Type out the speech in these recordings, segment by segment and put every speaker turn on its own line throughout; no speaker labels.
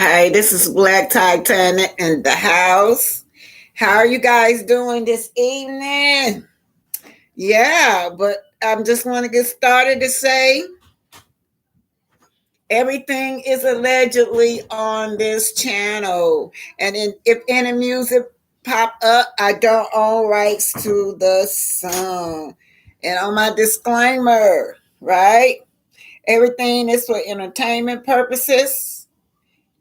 Hi, this is Black Titanic in the house. How are you guys doing this evening? Yeah, but I'm just want to get started to say everything is allegedly on this channel. And if any music pop up, I don't own rights to the song. And on my disclaimer, right? Everything is for entertainment purposes,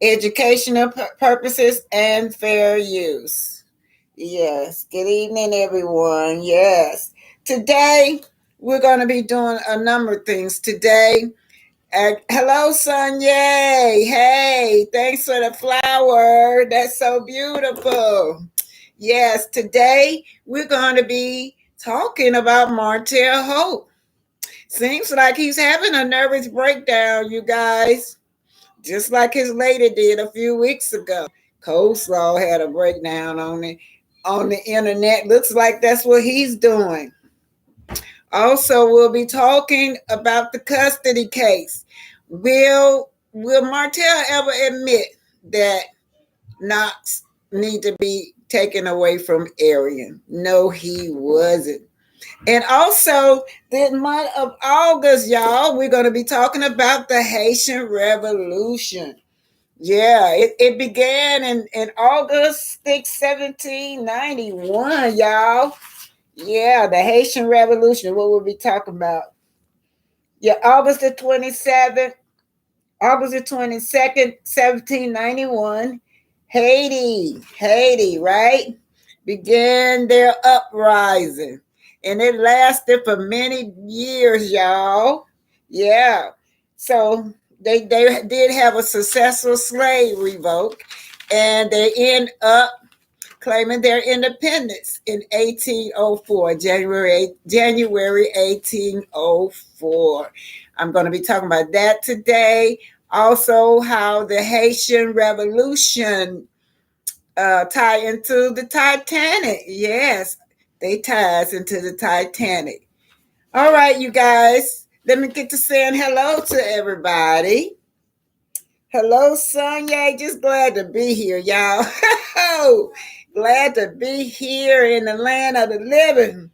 educational purposes, and fair use. Yes. Good evening, everyone. Yes. Today, we're going to be doing a number of things. Today, hello, Sonya. Hey, thanks for the flower. That's so beautiful. Yes, today we're going to be talking about Martel Hope. Seems like he's having a nervous breakdown, you guys, just like his lady did a few weeks ago. Coleslaw had a breakdown on the internet. Looks like that's what he's doing. Also, we'll be talking about the custody case. Will Martel ever admit that Knox need to be taken away from Arian? No, he wasn't. And also, the month of August, y'all, we're going to be talking about the Haitian Revolution. Yeah, it began in August 1791, y'all. Yeah, the Haitian Revolution, what we'll be talking about. Yeah, August the 22nd, 1791, Haiti, right? Began their uprising. And it lasted for many years, y'all. Yeah. So they did have a successful slave revolt, and they end up claiming their independence in 1804, January 1804. I'm going to be talking about that today. Also, how the Haitian Revolution tie into the Titanic. Yes, they ties into the Titanic. All right, you guys. Let me get to saying hello to everybody. Hello, Sonya. Just glad to be here, y'all. Glad to be here in the land of the living.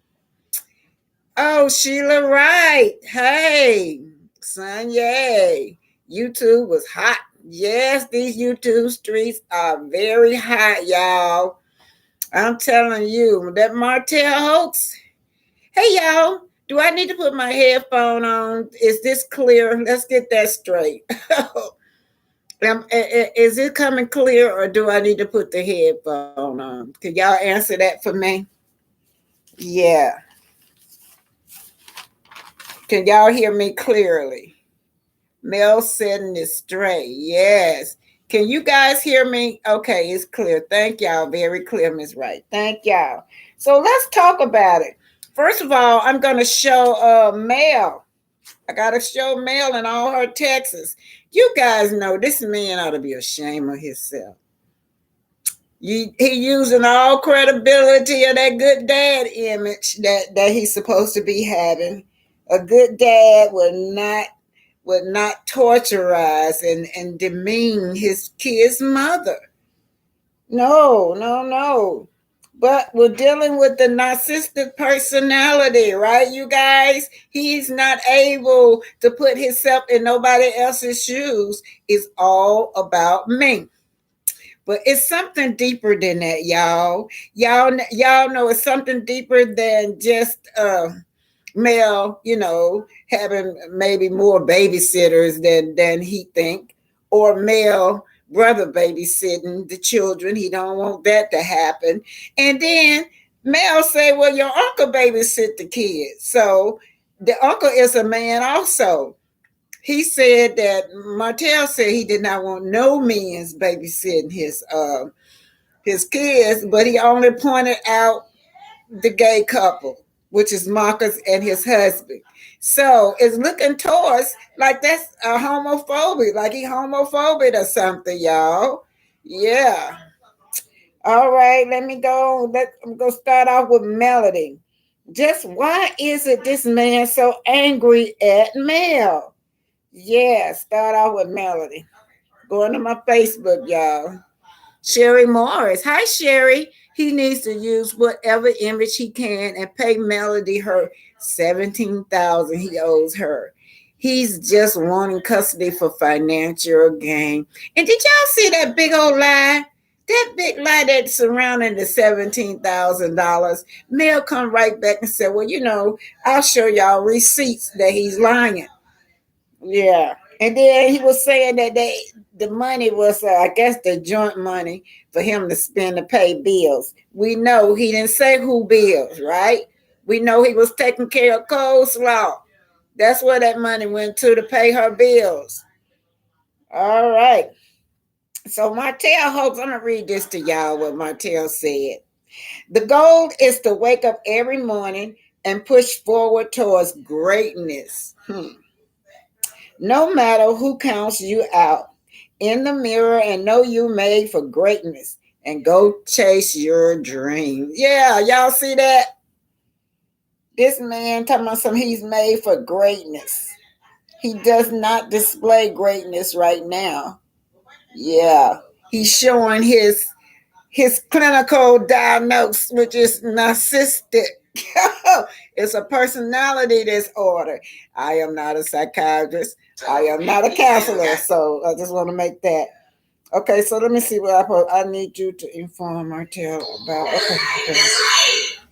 Oh, Sheila Wright. Hey, Sonya. YouTube was hot. Yes, these YouTube streets are very hot, y'all. I'm telling you, that Martel hoax. Hey, y'all. Do I need to put my headphone on? Is this clear? Let's get that straight. Is it coming clear, or do I need to put the headphone on? Can y'all answer that for me? Yeah. Can y'all hear me clearly? Mel setting is straight. Yes. Can you guys hear me? Okay, it's clear. Thank y'all. Very clear, Miss Wright. Thank y'all. So let's talk about it. First of all, I'm going to show Mel. I got to show Mel in all her texts. You guys know this man ought to be ashamed of himself. He using all credibility of that good dad image that he's supposed to be having. A good dad would not torturize and demean his kid's mother. No, no, no. But we're dealing with the narcissistic personality, right, you guys? He's not able to put himself in nobody else's shoes. It's all about me. But it's something deeper than that, y'all. Y'all know it's something deeper than just Mel, having maybe more babysitters than he think, or Mel brother babysitting the children. He don't want that to happen. And then Mel say, well, your uncle babysit the kids. So the uncle is a man also. He said that Martel said he did not want no men's babysitting his kids, but he only pointed out the gay couple, which is Marcus and his husband. So it's looking towards like that's a homophobic, like he homophobic or something, y'all. Yeah. All right, let me go. I'm gonna start off with Melody. Just why is it this man so angry at Mel? Yeah, start off with Melody. Going to my Facebook, y'all. Sherry Morris. Hi, Sherry. He needs to use whatever image he can and pay Melody her 17,000 he owes her. He's just wanting custody for financial gain. And did y'all see that big old lie? That big lie that surrounding the $17,000. Mel come right back and said, "Well, I'll show y'all receipts that he's lying." Yeah. And then he was saying that the money was, I guess, the joint money for him to spend to pay bills. We know he didn't say who bills, right? We know he was taking care of coleslaw. That's where that money went to pay her bills. All right. So Martell hopes, I'm going to read this to y'all what Martell said. The goal is to wake up every morning and push forward towards greatness. No matter who counts you out in the mirror and know you made for greatness and go chase your dream. Yeah, y'all see that? This man talking about something he's made for greatness. He does not display greatness right now. Yeah, he's showing his clinical diagnosis, which is narcissistic. It's a personality disorder. I am not a psychiatrist. I am not a counselor. So I just want to make that. Okay, so let me see what I need you to inform Martell about. Okay.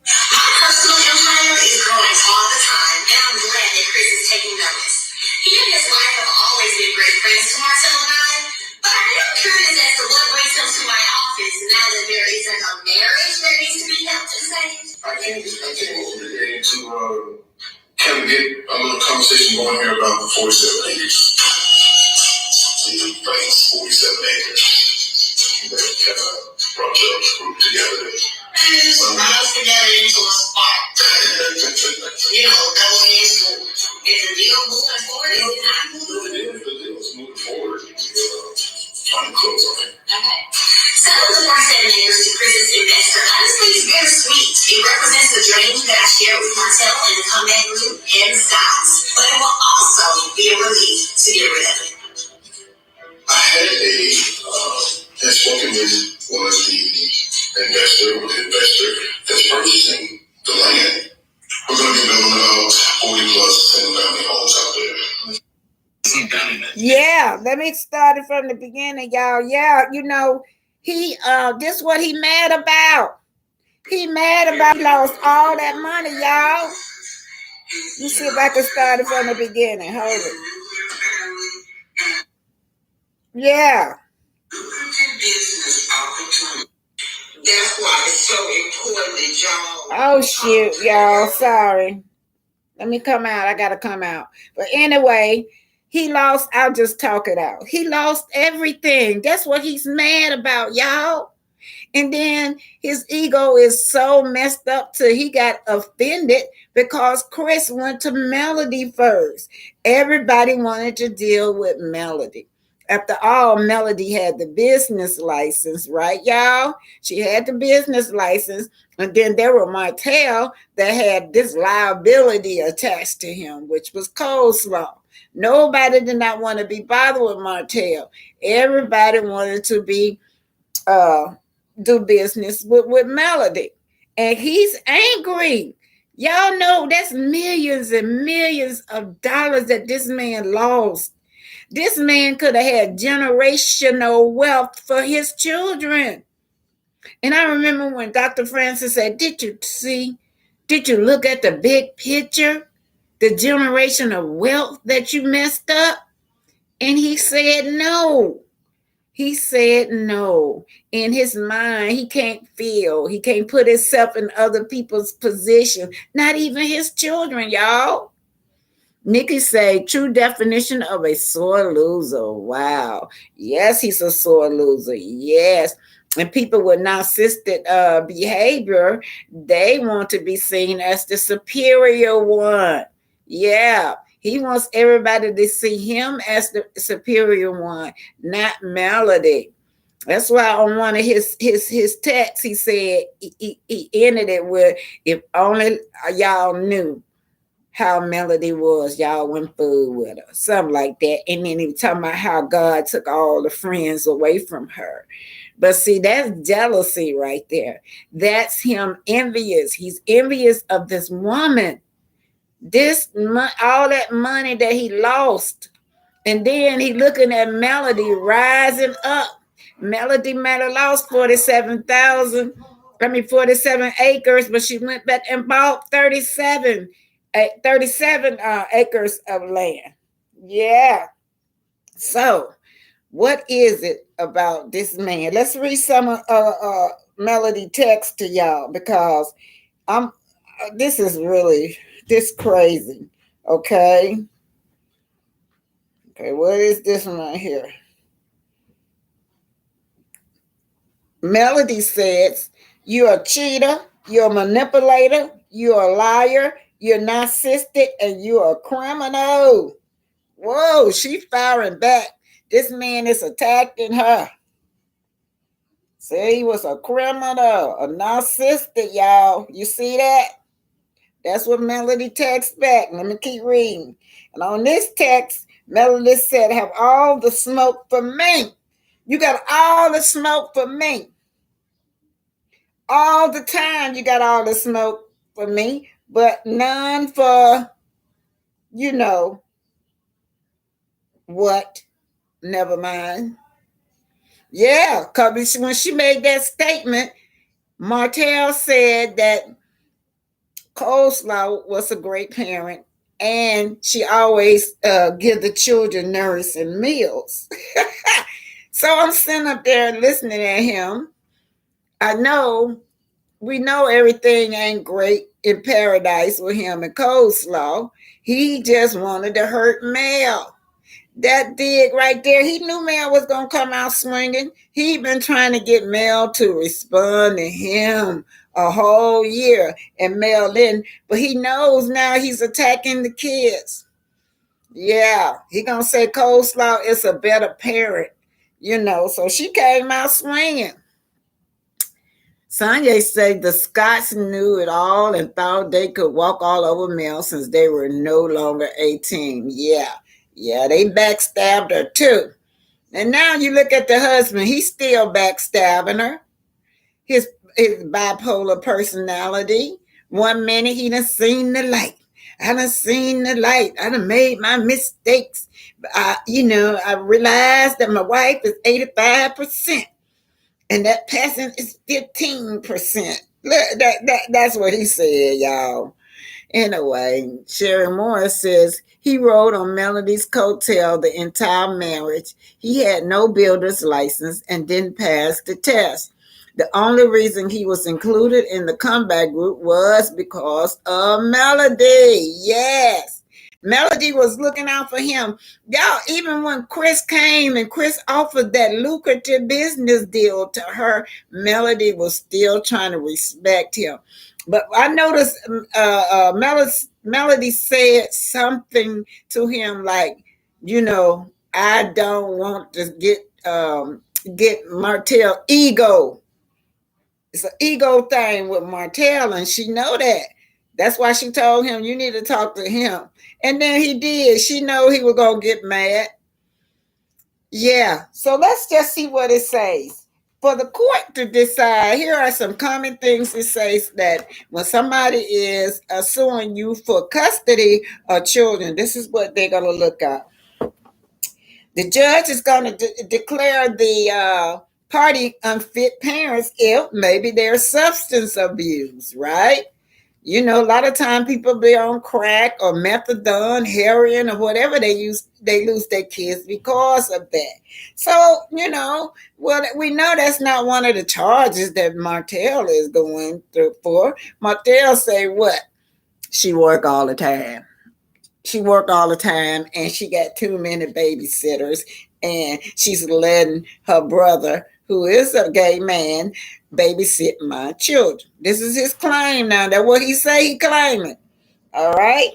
My personal empire is growing all the time, and I'm glad that Chris is taking notice. He and his wife have always been great friends to Marcel and I, but I am curious as to what brings him to my office now that there isn't a marriage that needs to be helped and saved. I came over today to kind of get a little conversation going here about the 47 acres. The famous 47 acres that kind of brought your group together. Brought us together into a spark. Double edged sword. Is the deal moving forward? Is it not moving? The deal is moving forward. Trying to close on it. Okay. Selling the 47 acres to Chris's investor honestly is very sweet. It represents the dream that I share with Martel and the comeback group and the stocks, but it will also be a relief to get rid of it. I had spoken with one of the investor that's purchasing the land. We're going to be building about 40 plus single family homes out there. Yeah, let me start it from the beginning, y'all. Yeah, he this is what he mad about. He mad about he lost all that money, y'all. Let me see if I can start it from the beginning. Hold it. Yeah. That's why it's so important that y'all. Oh shoot, y'all. Sorry. Let me come out. I gotta come out. But anyway, he lost. I'll just talk it out. He lost everything. That's what he's mad about, y'all. And then his ego is so messed up till he got offended because Chris went to Melody first. Everybody wanted to deal with Melody. After all, Melody had the business license, right, y'all? She had the business license. And then there were Martel that had this liability attached to him, which was coleslaw. Nobody did not want to be bothered with Martel. Everybody wanted to be do business with Melody. And he's angry. Y'all know that's millions and millions of dollars that this man lost. This man could have had generational wealth for his children. And I remember when Dr. Francis said, did you look at the big picture? The generation of wealth that you messed up? And he said no. He said no. In his mind, he can't feel. He can't put himself in other people's position. Not even his children, y'all. Nikki say, true definition of a sore loser. Wow. Yes, he's a sore loser. Yes. And people with narcissistic behavior, they want to be seen as the superior one. Yeah. He wants everybody to see him as the superior one, not Melody. That's why on one of his texts, he said, he ended it with, if only y'all knew. how Melody was. Y'all went food with her, something like that. And then he was talking about how God took all the friends away from her. But see, that's jealousy right there. That's him envious. He's envious of this woman. All that money that he lost. And then he looking at Melody rising up. Melody might have lost 47 acres, but she went back and bought 37 acres of land. Yeah. So, what is it about this man? Let's read some Melody text to y'all because I'm. This is really this crazy. Okay. Okay. What is this one right here? Melody says, "You're a cheater, you're a manipulator, you're a liar, you're narcissistic, and you're a criminal." Whoa, she firing back. This man is attacking her. Say he was a criminal, a narcissistic, y'all. You see that? That's what Melody texts back. Let me keep reading. And on this text, Melody said, "Have all the smoke for me. You got all the smoke for me. All the time you got all the smoke for me, but none for, you know, what? Never mind." Yeah, because when she made that statement, Martel said that Coleslaw was a great parent and she always give the children nourishing meals. So I'm sitting up there listening at him. We know everything ain't great in paradise with him and Coleslaw. He just wanted to hurt Mel. That dig right there, he knew Mel was going to come out swinging. He been trying to get Mel to respond to him a whole year. And Mel didn't. But he knows now he's attacking the kids. Yeah, he going to say Coleslaw is a better parent. So she came out swinging. Sonya said the Scots knew it all and thought they could walk all over Mel since they were no longer 18. Yeah, they backstabbed her too. And now you look at the husband, he's still backstabbing her. His bipolar personality. 1 minute he done seen the light. I done seen the light. I done made my mistakes. I realized that my wife is 85%. And that passing is 15%. That's what he said, y'all. Anyway, Sherry Morris says he rode on Melody's coattail the entire marriage. He had no builder's license and didn't pass the test. The only reason he was included in the comeback group was because of Melody. Yes. Melody was looking out for him. Y'all, even when Chris came and Chris offered that lucrative business deal to her, Melody was still trying to respect him. But I noticed Melody said something to him like, I don't want to get Martel ego. It's an ego thing with Martel, and she know that. That's why she told him, you need to talk to him. And then he did. She know he was going to get mad. Yeah. So let's just see what it says. For the court to decide, here are some common things it says that when somebody is suing you for custody of children, this is what they're going to look at. The judge is going to declare the party unfit parents if maybe there's substance abuse, right? A lot of time people be on crack or methadone, heroin, or whatever they use. They lose their kids because of that. So, well, we know that's not one of the charges that Martel is going through for. Martel say what? She work all the time. And she got too many babysitters, and she's letting her brother, who is a gay man, babysit my children. This is his claim now. That's what he say he claiming. All right.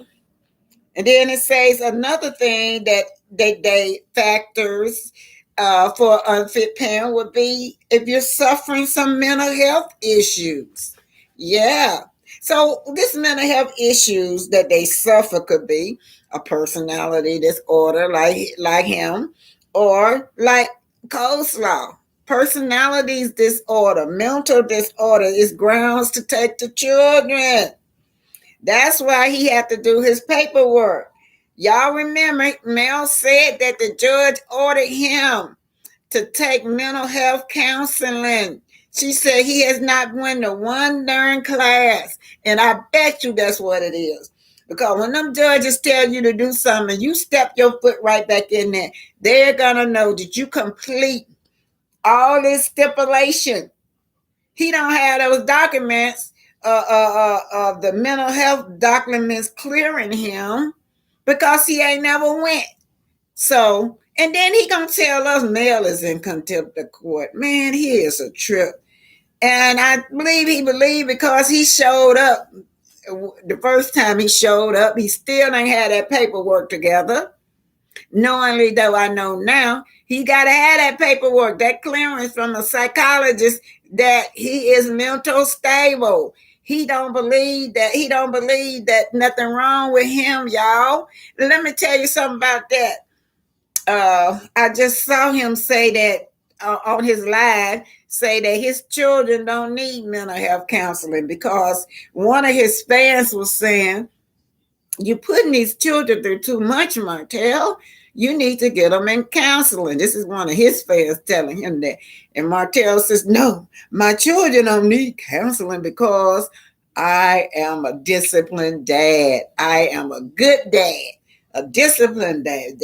And then it says another thing that they factors for unfit parent would be if you're suffering some mental health issues. Yeah. So this mental health issues that they suffer could be a personality disorder like him, or like coleslaw. Personalities disorder, mental disorder is grounds to take the children. That's why he had to do his paperwork. Y'all remember Mel said that the judge ordered him to take mental health counseling. She said he has not went to one darn class. And I bet you that's what it is. Because when them judges tell you to do something, you step your foot right back in there. They're going to know that you complete all this stipulation. He don't have those documents, the mental health documents clearing him because he ain't never went. So, and then he gonna tell us Mel is in contempt of court. Man, he is a trip. And I believe he believed because he showed up the first time he showed up, he still ain't had that paperwork together. Knowingly though I know now, he gotta have that paperwork, that clearance from a psychologist that he is mental stable. He don't believe that nothing wrong with him, y'all. Let me tell you something about that. I just saw him say that on his live, say that his children don't need mental health counseling because one of his fans was saying, "You're putting these children through too much, Martel. You need to get them in counseling." This is one of his fans telling him that. And Martel says, "No, my children don't need counseling because I am a disciplined dad. I am a good dad, a disciplined dad,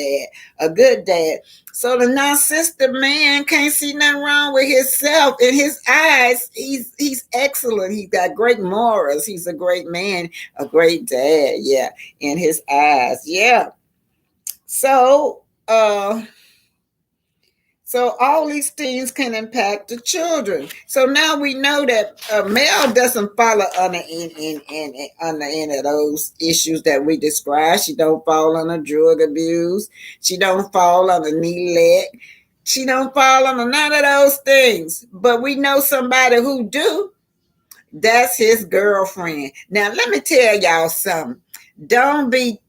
a good dad." So the narcissistic man can't see nothing wrong with himself. In his eyes, he's excellent. He's got great morals. He's a great man, a great dad. Yeah, in his eyes. Yeah. So so all these things can impact the children. So now we know that Mel doesn't follow under any of those issues that we described. She don't fall under drug abuse. She don't fall under neglect. She don't fall under none of those things. But we know somebody who do. That's his girlfriend. Now let me tell y'all something. Don't be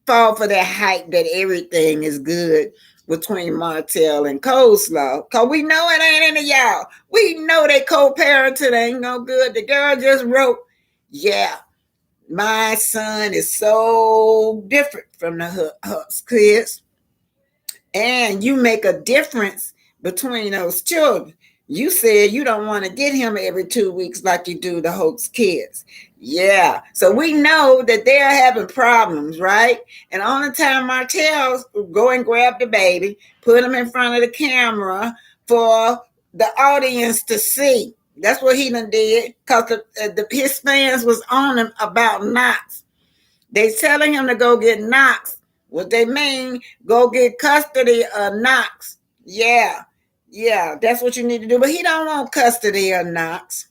fall for that hype that everything is good between Martel and Coleslaw. Cause we know it ain't any y'all. We know they co-parenting ain't no good. The girl just wrote, "Yeah, my son is so different from the Huck's kids." And you make a difference between those children. You said you don't want to get him every 2 weeks like you do the Hoax kids. Yeah. So we know that they're having problems, right? And on the time Martell go and grab the baby, put him in front of the camera for the audience to see. That's what he done did because his fans was on him about Knox. They telling him to go get Knox. What they mean, go get custody of Knox. Yeah. Yeah, that's what you need to do. But he don't want custody of Knox.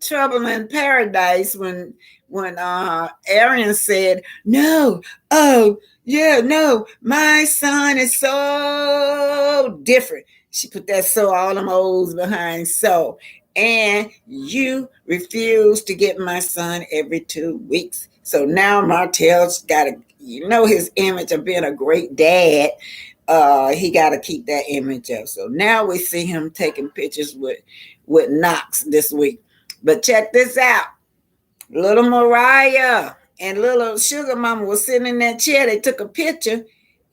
Trouble in Paradise when Arian said, "No, oh, yeah, no, my son is so different." She put that "so" all them O's behind "so." And you refuse to get my son every 2 weeks. So now Martell's got to, his image of being a great dad. He got to keep that image up. So now we see him taking pictures with Knox this week. But check this out. Little Mariah and little Sugar Mama was sitting in that chair. They took a picture,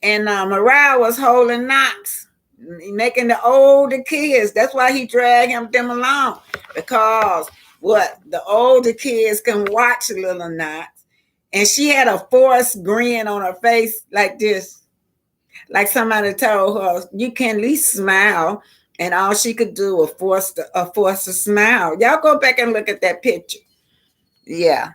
and Mariah was holding Knox, making the older kids. That's why he dragged them along. Because what? The older kids can watch little Knox. And she had a forced grin on her face like this. Like somebody told her, you can at least smile. And all she could do was force a smile. Y'all go back and look at that picture. Yeah.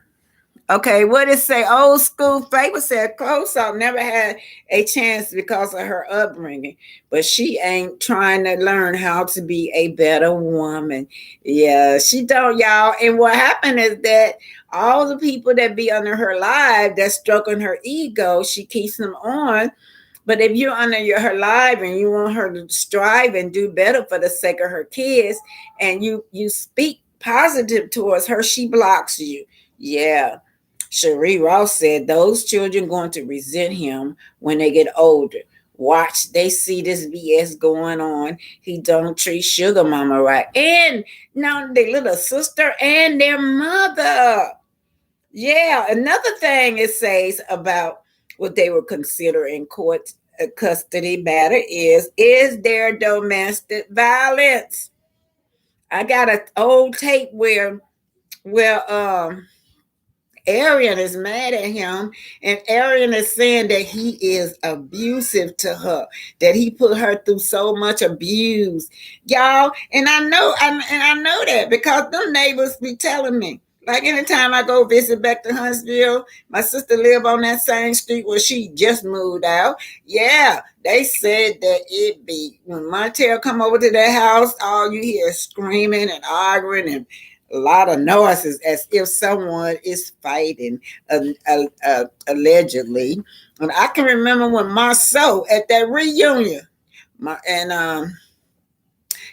Okay, what it say? Old school Faber said Close-Up never had a chance because of her upbringing, but she ain't trying to learn how to be a better woman. Yeah, she don't, y'all. And what happened is that all the people that be under her live that's stroking her ego, she keeps them on. But if you're under her live and you want her to strive and do better for the sake of her kids, and you speak positive towards her, she blocks you. Yeah. Cherie Ross said those children going to resent him when they get older. Watch, they see this BS going on. He don't treat Sugar Mama right. And now their little sister and their mother. Yeah, another thing it says about what they were considering court custody matter is there domestic violence? I got an old tape where Arian is mad at him, and Arian is saying that he is abusive to her, that he put her through so much abuse, y'all. And I know that because them neighbors be telling me. Like anytime I go visit back to Huntsville, my sister live on that same street where she just moved out. Yeah, they said that it be when Martel come over to their house, all you hear is screaming and arguing and a lot of noises as if someone is fighting, allegedly. And I can remember when Marceau at that reunion, and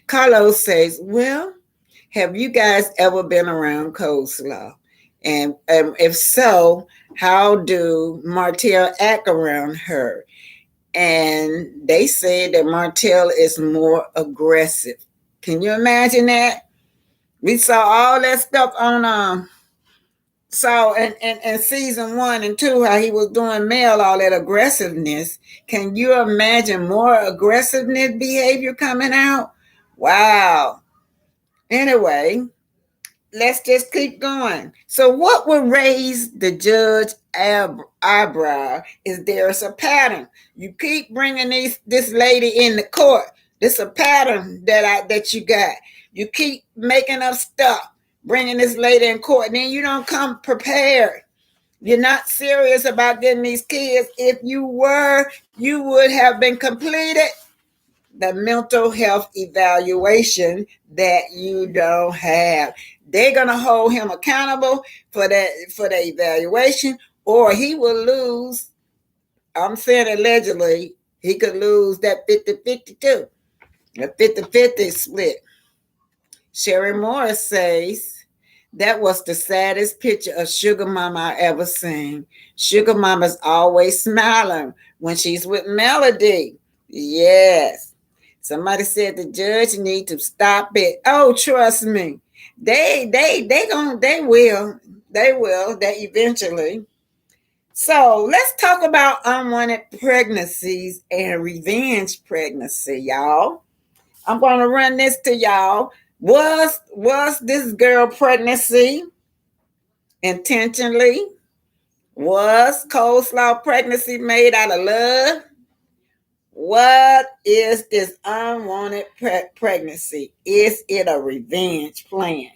Carlos says, "Well, have you guys ever been around coleslaw? And if so, how do Martel act around her?" And they said that Martel is more aggressive. Can you imagine that? We saw all that stuff on saw in season 1 and 2 how he was doing Mel all that aggressiveness. Can you imagine more aggressiveness behavior coming out? Wow. Anyway, let's just keep going. So what would raise the judge eyebrow is there's a pattern. You keep bringing this lady in the court. This a pattern that you got. You keep making up stuff, bringing this lady in court, and then you don't come prepared. You're not serious about getting these kids. If you were, you would have been completed the mental health evaluation that you don't have. They're gonna hold him accountable for the evaluation, or he will lose. I'm saying allegedly, he could lose that 50-50 too. A 50-50 split. Sherry Morris says that was the saddest picture of Sugar Mama I ever seen. Sugar Mama's always smiling when she's with Melody. Yes. Somebody said the judge need to stop it. Oh, trust me. They will eventually. So let's talk about unwanted pregnancies and revenge pregnancy, y'all. I'm gonna run this to y'all. Was this girl pregnancy intentionally? Was coleslaw pregnancy made out of love? What is this unwanted pregnancy? Is it a revenge plan?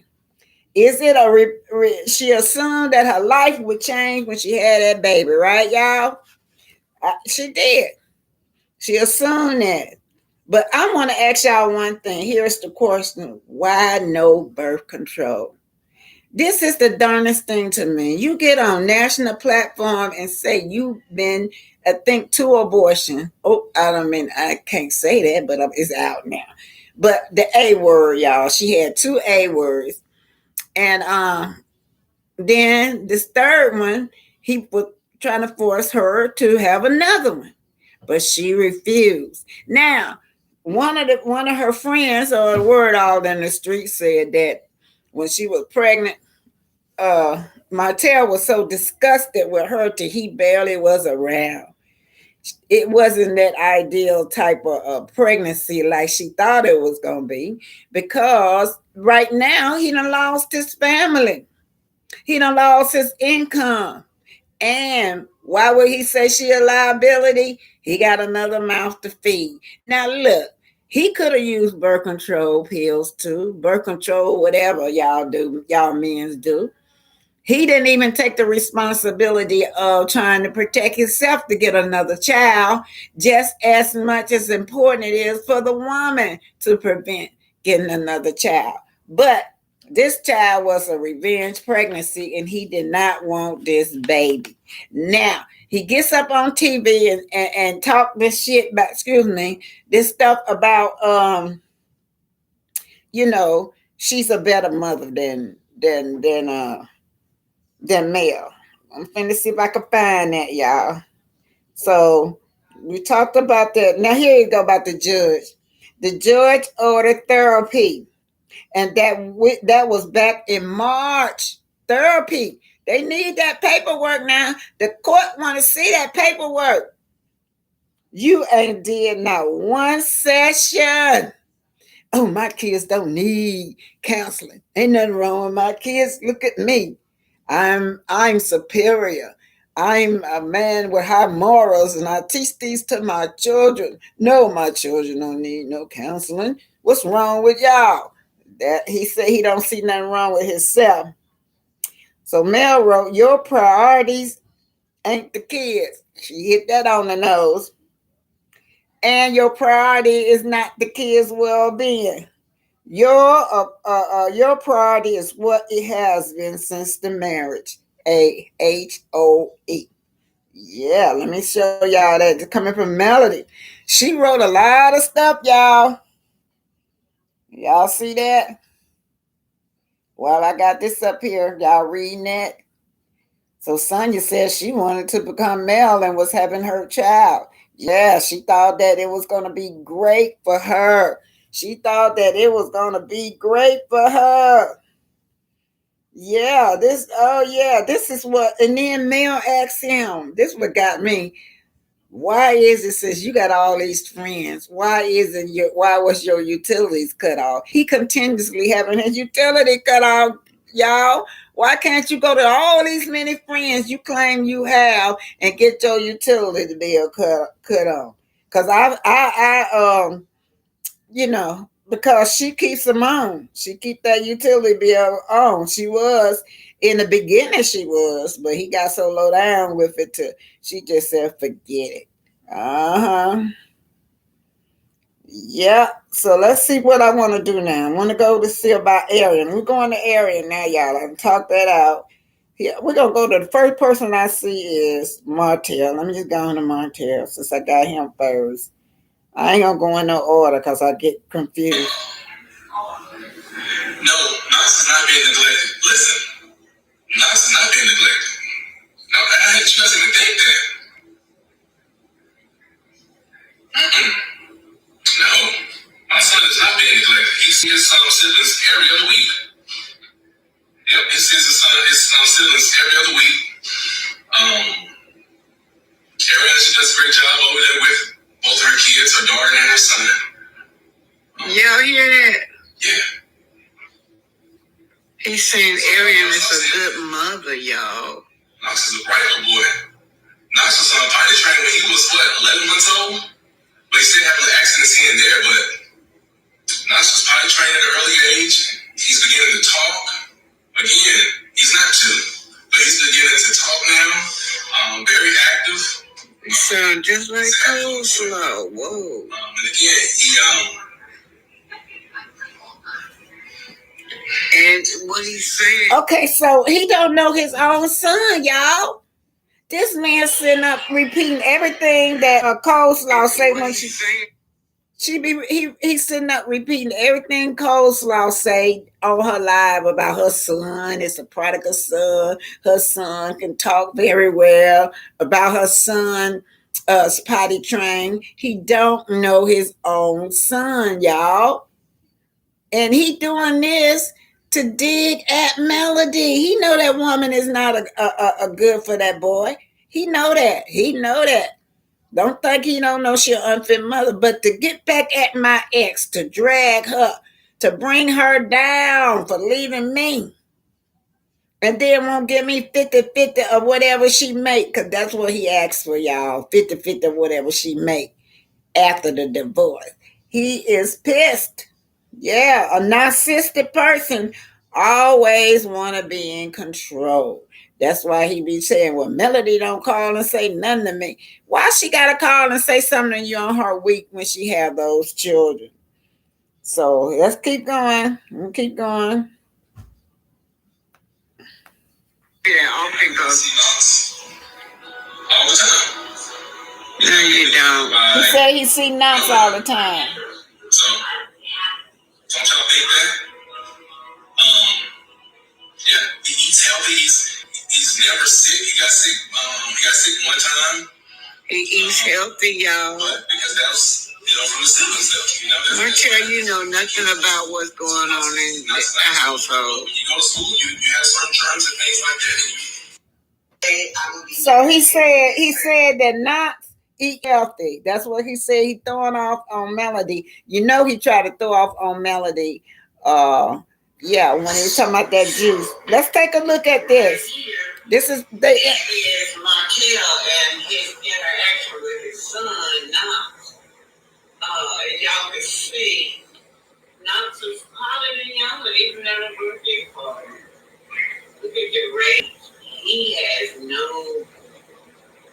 Is it she assumed that her life would change when she had that baby, right, y'all? She did. She assumed that. But I want to ask y'all one thing. Here's the question. Why no birth control? This is the darnest thing to me. You get on national platform and say you've been, I think, 2 abortions. Oh, I can't say that, but it's out now. But the A word, y'all. She had 2 A words. And then this third one, he was trying to force her to have another one. But she refused. Now, one of her friends, or a word out in the street, said that when she was pregnant, Martel was so disgusted with her till he barely was around. It wasn't that ideal type of pregnancy like she thought it was going to be, because right now he done lost his family. He done lost his income. And why would he say she a liability? He got another mouth to feed. Now look, he could have used birth control pills too. Birth control, whatever y'all do, y'all men's do. He didn't even take the responsibility of trying to protect himself to get another child, just as much as important it is for the woman to prevent getting another child. But this child was a revenge pregnancy, and he did not want this baby. Now, he gets up on TV and talk this shit about, this stuff about, she's a better mother than than male. I'm finna see if I can find that, y'all. So we talked about that. Now here you go about the judge. The judge ordered therapy, and that was back in March. Therapy. They need that paperwork now. The court want to see that paperwork. You ain't did not one session. Oh, my kids don't need counseling. Ain't nothing wrong with my kids. Look at me. I'm superior. I'm a man with high morals, and I teach these to my children. No, my children don't need no counseling. What's wrong with y'all? That he said he don't see nothing wrong with himself. So Mel wrote, your priorities ain't the kids. She hit that on the nose. And your priority is not the kids' well-being. Your priority is what it has been since the marriage. AHOE. Yeah, let me show y'all that. Coming from Melody. She wrote a lot of stuff, y'all. Y'all see that? Well, I got this up here. Y'all reading that? So Sonia said she wanted to become male and was having her child. Yeah, she thought that it was going to be great for her. She thought that it was going to be great for her. Yeah, this is what, and then Mel asked him, this what got me. Why is it, since you got all these friends, why was your utilities cut off? He continuously having his utility cut off, y'all. Why can't you go to all these many friends you claim you have and get your utility bill cut off? Because because she keeps them on. She keep that utility bill on. She was in the beginning, but he got so low down with it she just said forget it. Yeah. So let's see what I want to do now. I want to go to see about Arian. We're going to Arian now, y'all. I can talk that out. Yeah, we're gonna go to the first person I see is Martel. Let me just go on to Martel since I got him first. I ain't gonna go in no order because I get confused.
No, Knox is not being neglected. Listen, Knox is not being neglected. No, she doesn't even think that. No, my son is not being neglected. He sees his siblings every other week. Yep, he sees his siblings every other week. Ariana, she does a great job over there with both her kids, her daughter and her son.
Y'all hear that?
Yeah.
He's saying Arian is a good mother, y'all.
Knox is a bright little boy. Knox was on potty train when he was, 11 months old? But he still had little accidents here and there, but Knox was potty trained at an early age. He's beginning to talk. Again, he's not 2, but he's beginning to talk now. Very active.
He sounds just like Coleslaw. Whoa.
And again,
and what he's saying. Okay, so he don't know his own son, y'all. This man sitting up repeating everything that Coleslaw say when he's sitting up repeating everything Coleslaw say on her live about her son. It's a prodigal son. Her son can talk very well. About her son potty train. He don't know his own son, y'all. And he doing this to dig at Melody. He know that woman is not a good for that boy. He know that. Don't think he don't know she an unfit mother. But to get back at my ex, to drag her, to bring her down for leaving me, and then won't give me 50-50 of whatever she make, because that's what he asked for, y'all. 50-50 of whatever she make after the divorce. He is pissed. Yeah, a narcissistic person always want to be in control. That's why he be saying, well, Melody don't call and say nothing to me. Why she got to call and say something to you on her week when she have those children? So let's keep going. We'll keep going. Yeah,
often goes. All the time.
No, you don't. He said he see Knox all the time.
So, don't y'all think that? Yeah, he eats healthy. He's never sick. He got sick. He got sick one time.
He's healthy, y'all.
But because that's from the siblings stuff.
Martel, you know nothing about what's going on in the household.
When you go to school, you have certain germs and things like that.
So he said that Knox eat healthy. That's what he said. He throwing off on Melody. You know he tried to throw off on Melody. Yeah, when he was talking about that juice. Let's take a look at this. This is Martel and his interaction with his son Knox. As y'all can see, Knox is hotter than younger, even at a birthday party. Look at the rage. He has no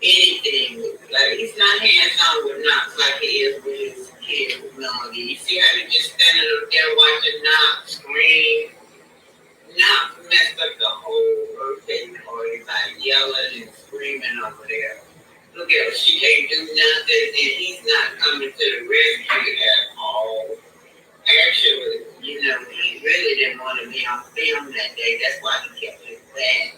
anything. Like he's not hands-on with Knox like he is with his kid with Melody. You see how they just standing up there watching Knox scream? Knox messed up the whole birthday party by yelling and screaming over there. Look at her, she can't do nothing, and he's not coming to the rescue at all. Actually, he really didn't want to be on film that day. That's why he kept his back.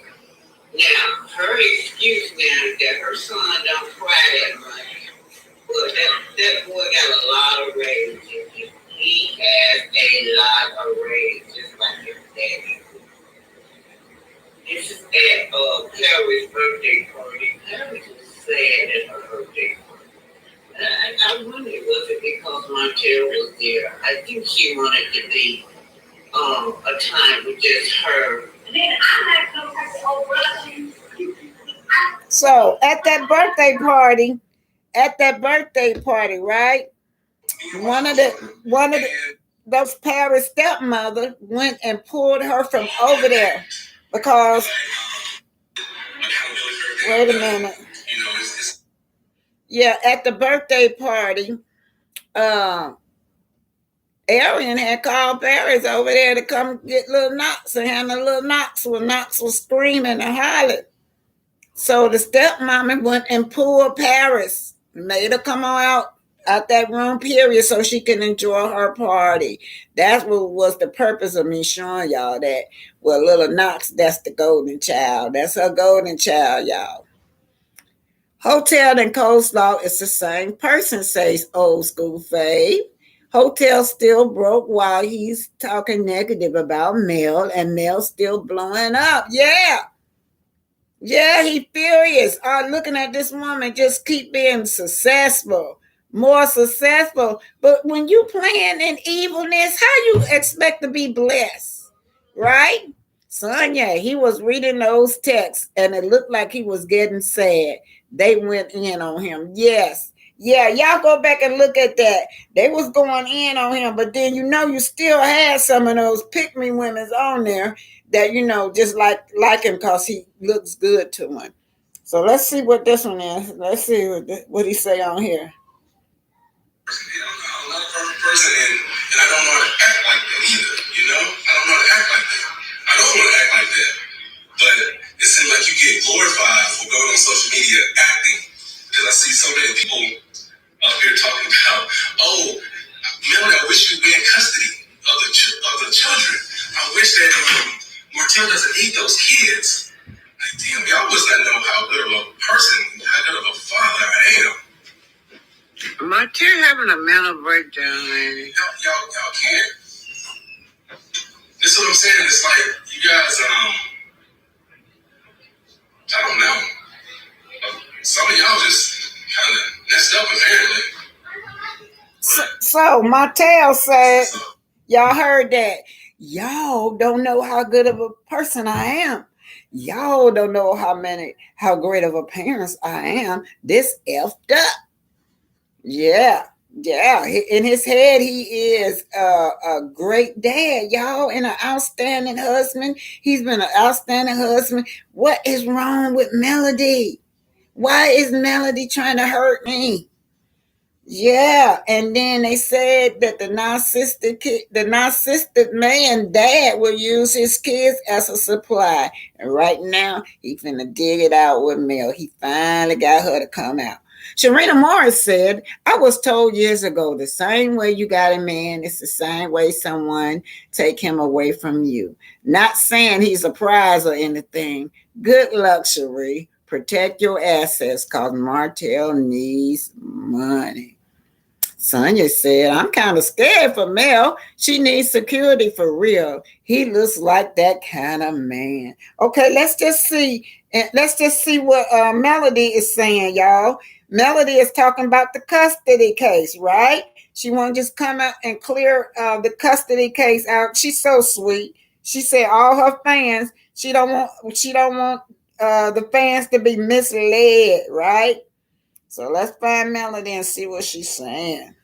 Now, her excuse now is that her son don't cry that much. But that boy got a lot of rage. He has a lot of rage, just like his daddy. This is at Carrie's birthday party. Carrie was sad at her birthday party. I wonder, was it because Martel was there? I think she wanted to be a time with just her. So at that birthday party, right? One of those Paris stepmother went and pulled her from over there because. Wait a minute. Yeah, at the birthday party, Arian had called Paris over there to come get little Knox and handle little Knox when Knox was screaming and hollering. So the stepmommy went and pulled Paris, made her come out that room, period, so she can enjoy her party. That's what was the purpose of me showing y'all that. Well, little Knox, that's the golden child. That's her golden child, y'all. Hotel and coleslaw is the same person, says old school fave. Hotel still broke while he's talking negative about Mel, and Mel's still blowing up. Yeah, he furious. Looking at this woman just keep being successful, more successful. But when you playing in evilness, how you expect to be blessed, right? Sonya, he was reading those texts, and it looked like he was getting sad. They went in on him. Yes. Yeah, y'all go back and look at that. They was going in on him, but then you still had some of those pick-me women's on there that just like him because he looks good to him. So let's see what this one is. Let's see what he say on here.
I'm not a perfect person, and I don't know how to act like that either. I don't know how to act like that. I don't want to act like that, but it seems like you get glorified for going on social media acting, because I see so many people up here talking about, Melody, I wish you'd be in custody of the children. I wish that Martel doesn't eat those kids. Like, damn, y'all must not know how good of a person, how good of a father I am.
Martel having a mental breakdown, lady.
Y'all can't. This is what I'm saying. It's like you guys, I don't know. Some of y'all just kind of messed up, apparently.
So Martel said, y'all heard that. Y'all don't know how good of a person I am. Y'all don't know how great of a parent I am. This effed up. Yeah. In his head, he is a great dad, y'all, and an outstanding husband. He's been an outstanding husband. What is wrong with Melody? Why is Melody trying to hurt me? Yeah, and then they said that the narcissistic man dad will use his kids as a supply. And right now, he's finna dig it out with Mel. He finally got her to come out. Sharina Morris said, I was told years ago, the same way you got a man, it's the same way someone take him away from you. Not saying he's a prize or anything, Good luxury. Protect your assets because Martel needs money. Sonia said, I'm kind of scared for Mel. She needs security for real. He looks like that kind of man. Okay, let's just see. And let's just see what Melody is saying, y'all. Melody is talking about the custody case, right? She won't just come out and clear the custody case out. She's so sweet. She said all her fans, she don't want the fans to be misled, right? So let's find Melody and see what she's saying.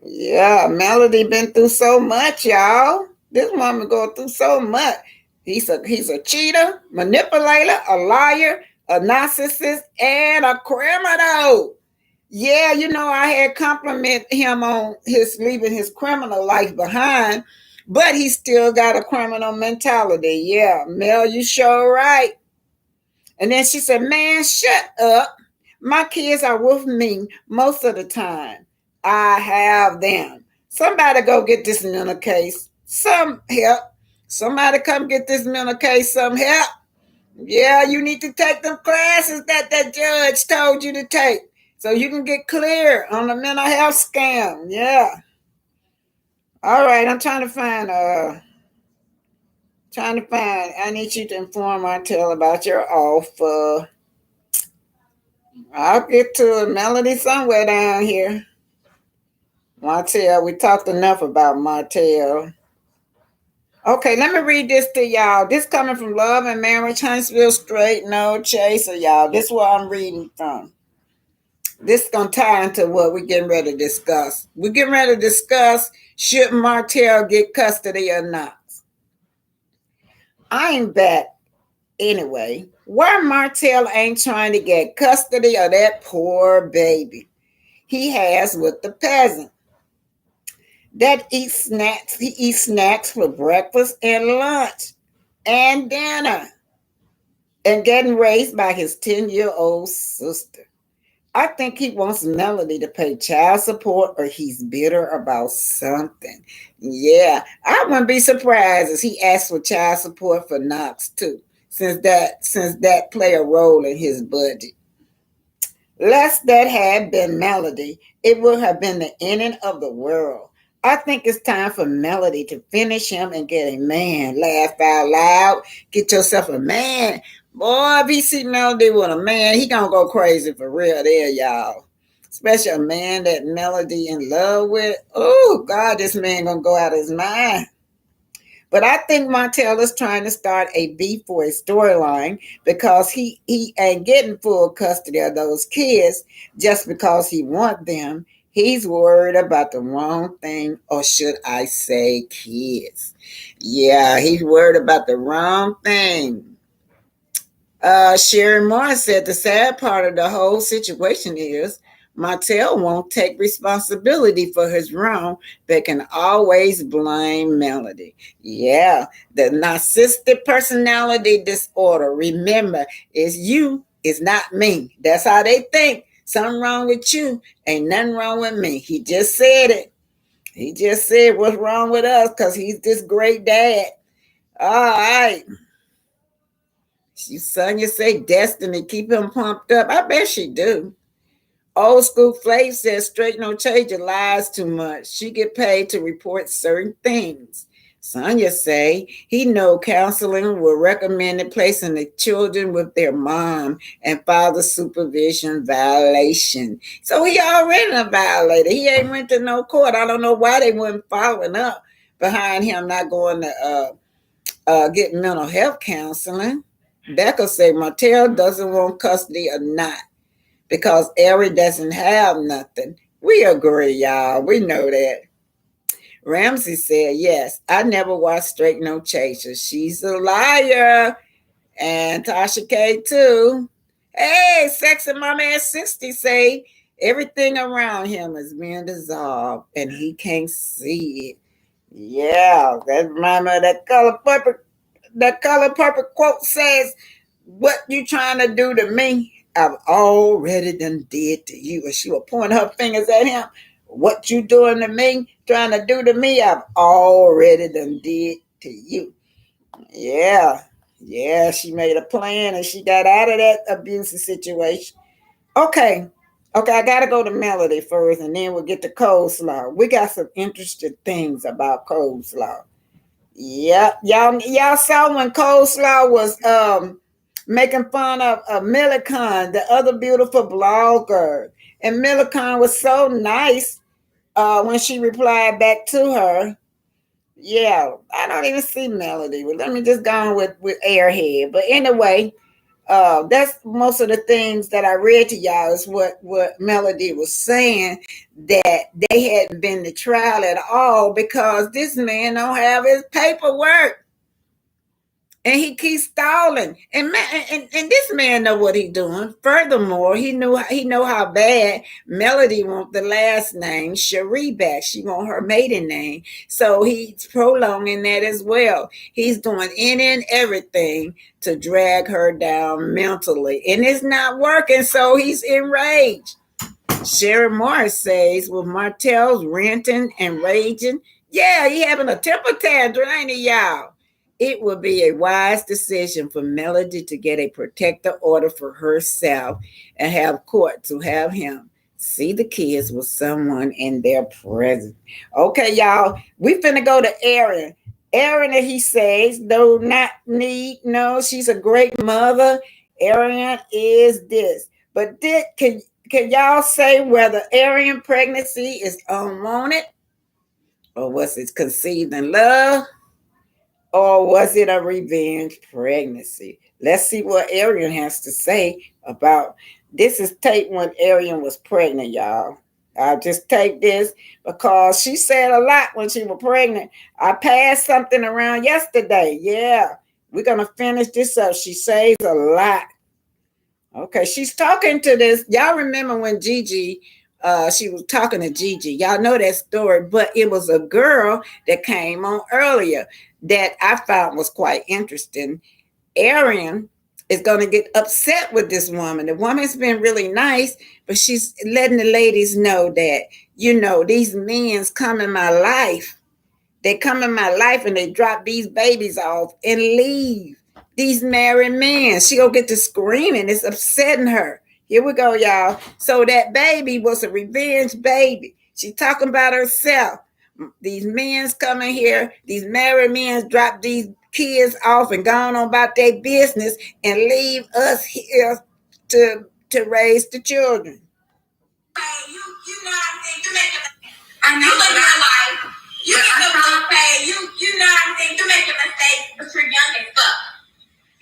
Yeah, Melody been through so much, y'all. This woman go through so much. He's a cheater, manipulator, a liar, a narcissist, and a criminal. Yeah, I had compliment him on his leaving his criminal life behind, but he still got a criminal mentality. Yeah, Mel, you sure right. And then she said, man, shut up. My kids are with me most of the time. I have them. Somebody go get this mental case. Some help. Somebody come get this mental case some help. Yeah, you need to take them classes that judge told you to take so you can get clear on the mental health scam. Yeah. All right, I'm trying to find. I need you to inform Martel about your offer. I'll get to it. Melody somewhere down here. Martel, we talked enough about Martel. Okay, let me read this to y'all. This coming from Love and Marriage, Huntsville Straight, No Chaser, y'all. This is what I'm reading from. This is going to tie into what we're getting ready to discuss. We're getting ready to discuss should Martel get custody or not. I'm back anyway. Why Martel ain't trying to get custody of that poor baby he has with the peasant that eats snacks. He eats snacks for breakfast and lunch and dinner and getting raised by his 10-year-old sister. I think he wants Melody to pay child support or he's bitter about something. Yeah, I wouldn't be surprised if he asked for child support for Knox too, since that play a role in his budget. Lest that had been Melody, it would have been the ending of the world. I think it's time for Melody to finish him and get a man. Laugh out loud. Get yourself a man. Boy, if he see Melody with a man, he gonna go crazy for real there, y'all. Especially a man that Melody in love with. Oh, God, this man gonna go out of his mind. But I think Montel is trying to start a beef for his storyline because he ain't getting full custody of those kids just because he want them. He's worried about the wrong thing, or should I say kids. Yeah, he's worried about the wrong thing. Sherry Moore said the sad part of the whole situation is Martel won't take responsibility for his wrong, but can always blame Melody. Yeah, the narcissistic personality disorder, remember, is you, it's not me. That's how they think. Something wrong with you, ain't nothing wrong with me. He just said it. He just said what's wrong with us because he's this great dad. All right. Sonya say Destiny keep him pumped up. I bet she do. Old school Flav says straight no change lies too much. She get paid to report certain things. Sonya say he know counseling will recommend placing the children with their mom and father supervision violation. So he already a violator. He ain't went to no court. I don't know why they weren't following up behind him not going to get mental health counseling. Becca say Martel doesn't want custody or not because Ari doesn't have nothing. We agree, y'all. We know that. Ramsey said, yes, I never watched Straight No Chaser. She's a liar. And Tasha K too. Hey, Sexy Mama at 60 say everything around him is being dissolved and he can't see it. Yeah, that reminds me of that color purple quote says, what you trying to do to me, I've already done did to you. And she will point her fingers at him. What you doing to me, trying to do to me, I've already done did to you. Yeah. Yeah, she made a plan and she got out of that abusive situation. Okay. Okay, I gotta go to Melody first and then we'll get to coleslaw. We got some interesting things about coleslaw. Yep. Y'all saw when coleslaw was making fun of Millicon, the other beautiful blogger. And Millicon was so nice when she replied back to her. Yeah, I don't even see Melody. Well, let me just go on with Airhead. But anyway, that's most of the things that I read to y'all is what Melody was saying, that they hadn't been to trial at all because this man don't have his paperwork and he keeps stalling. And this man know what he doing. Furthermore, he know how bad Melody want the last name Cherie back. She want her maiden name, so he's prolonging that as well. He's doing any and everything to drag her down mentally, and it's not working. So he's enraged. Sherry Morris says, with Martel's ranting and raging, yeah, he having a temper tantrum, ain't he, y'all? It would be a wise decision for Melody to get a protective order for herself and have court to have him see the kids with someone in their presence. Okay, y'all, we finna go to Aaron. Aaron, he says, do not need, no, she's a great mother. Aaron is this. But can y'all say whether Aryan pregnancy is unwanted or was it conceived in love? Or was it a revenge pregnancy? Let's see what Arian has to say about this. Is tape when Arian was pregnant, y'all. I'll just take this because she said a lot when she was pregnant. I passed something around yesterday. Yeah, we're going to finish this up. She says a lot. Okay, she's talking to this. Y'all remember when Gigi, she was talking to Gigi. Y'all know that story, but it was a girl that came on earlier that I found was quite interesting. Arian is going to get upset with this woman. The woman's been really nice, but she's letting the ladies know that, these men's come in my life. They come in my life and they drop these babies off and leave. These married men. She gonna get to screaming. It's upsetting her. Here we go, y'all. So that baby was a revenge baby. She talking about herself. These men's coming here. These married men drop these kids off and gone on about their business and leave us here to raise the children. You know what I'm saying? You make a I know you live your life. You get the bill paid. You know what I'm saying? You make a mistake, but you're young as fuck.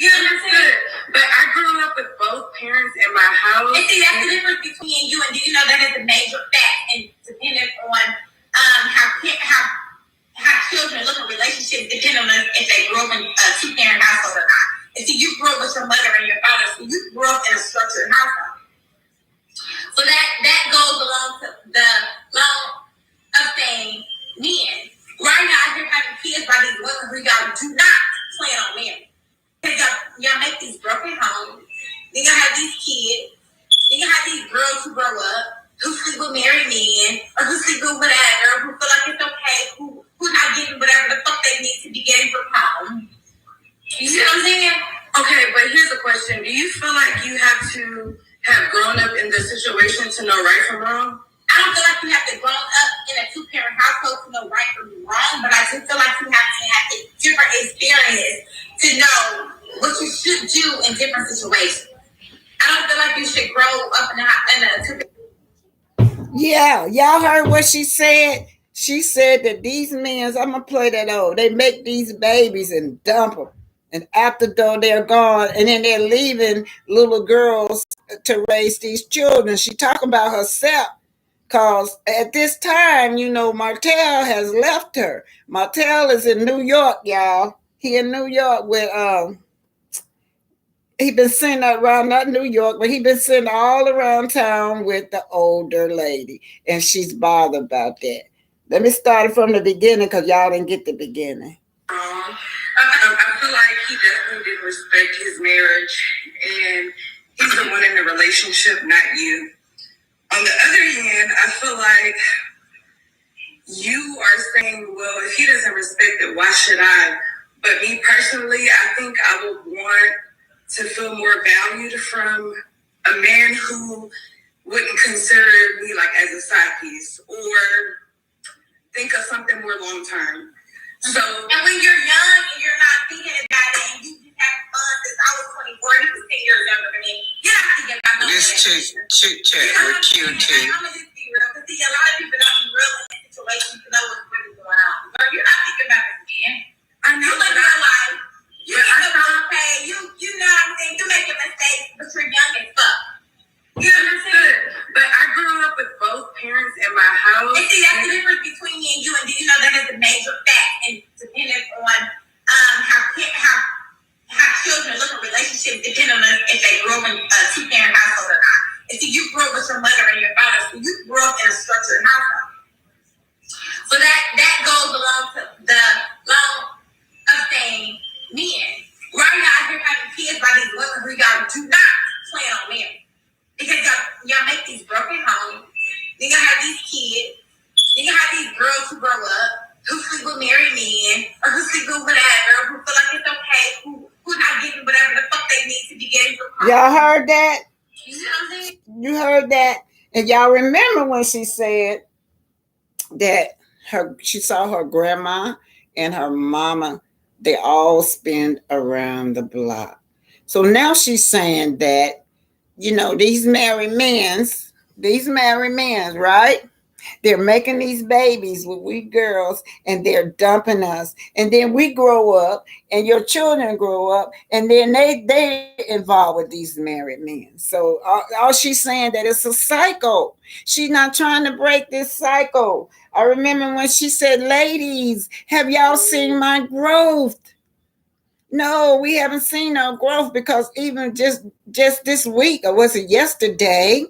You understand? But I grew up with both parents in my house. And see, that's the difference between you and do you know that is a major fact and dependent on how children look at relationships depending on if they grew up in a two-parent household or not. And see, you grew up with your mother and your father, so you grew up in a structured household. So that goes along to the long of saying men. Right now, you're having kids by these women who y'all do not plan on marrying. Y'all make these broken homes. Then y'all have these kids. Then you have these girls who grow up, who sleep with married men, or who sleep with whatever, who feel like it's okay, who not getting whatever the fuck they need to be getting from home. You see what I'm saying? Okay, but here's a question. Do you feel like you have to have grown up in this situation to know right from wrong? I don't feel like you have to grow up in a two-parent household to know right from wrong, but I do feel like you have to have a different experience to know what you should do in different situations. I don't feel like you should grow up in a two-parent. Yeah, y'all heard what she said? She said that these men, I'm going to play that over, they make these babies and dump them. And after though they're gone, and then they're leaving little girls to raise these children. She talking about herself. Because at this time, Martel has left her. Martel is in New York, y'all. He in New York with he been sitting around, not New York, but he been sitting all around town with the older lady. And she's bothered about that. Let me start it from the beginning because y'all didn't get the beginning.
I feel like he definitely didn't respect his marriage, and he's the one in the relationship, not you. On the other hand, I feel like you are saying, well, if he doesn't respect it, why should I? But me personally, I think I would want to feel more valued from a man who wouldn't consider me like as a side piece or think of something more long term. So, and when you're young and you're not thinking about it and you just have fun, since I was 24, he was 10 years younger than me. You're not thinking about no
this chit chat with QT.
I'm gonna just be real, because see, a lot of people don't be real in that situation to know what's really going on. Girl, you're not thinking about this, man. I know. You live your life. You get the bill paid. You know what I'm saying? You making mistakes, but you're young as fuck. You understand? But I grew up with both parents in my house. And see, that's the difference between me and you. And do you know that is a major fact and dependent on how children look at relationships depending on if they grew up in a two-parent household or not. And see, you grew up with your mother and your father, so you grew up in a structured household. So that goes along to the long of saying men. Right now, you're having kids by these women who y'all do not plan on marrying. Because y'all make these broken homes. Then y'all have these kids. Then you have these girls who grow up, who sleep with married men, or who sleep with whatever, who feel like it's okay, who not getting whatever the fuck they need to be getting from home.
Y'all heard that?
You know what I'm saying?
You heard that? And y'all remember when she said that she saw her grandma and her mama, they all spend around the block. So now she's saying that, these married men, right? They're making these babies with we girls and they're dumping us. And then we grow up and your children grow up and then they involved with these married men. So all she's saying that it's a cycle. She's not trying to break this cycle. I remember when she said, ladies, have y'all seen my growth? No, we haven't seen no growth because even just this week, or was it yesterday,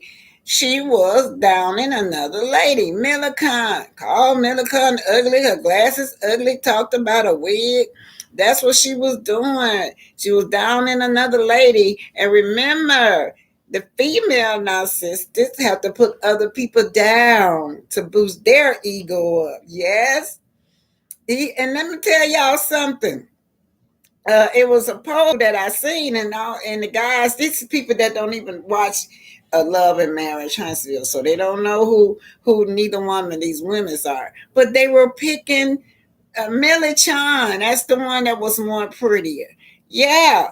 she was downing another lady, Millicon. Called Millicon ugly, her glasses ugly, talked about a wig. That's what she was doing. She was downing another lady. And remember, the female narcissists have to put other people down to boost their ego up. Yes? And let me tell y'all something. It was a poll that I seen, and the guys, these people that don't even watch Love and Marriage Huntsville, so they don't know who neither one of these women are. But they were picking Millie Chan. That's the one that was more prettier. Yeah,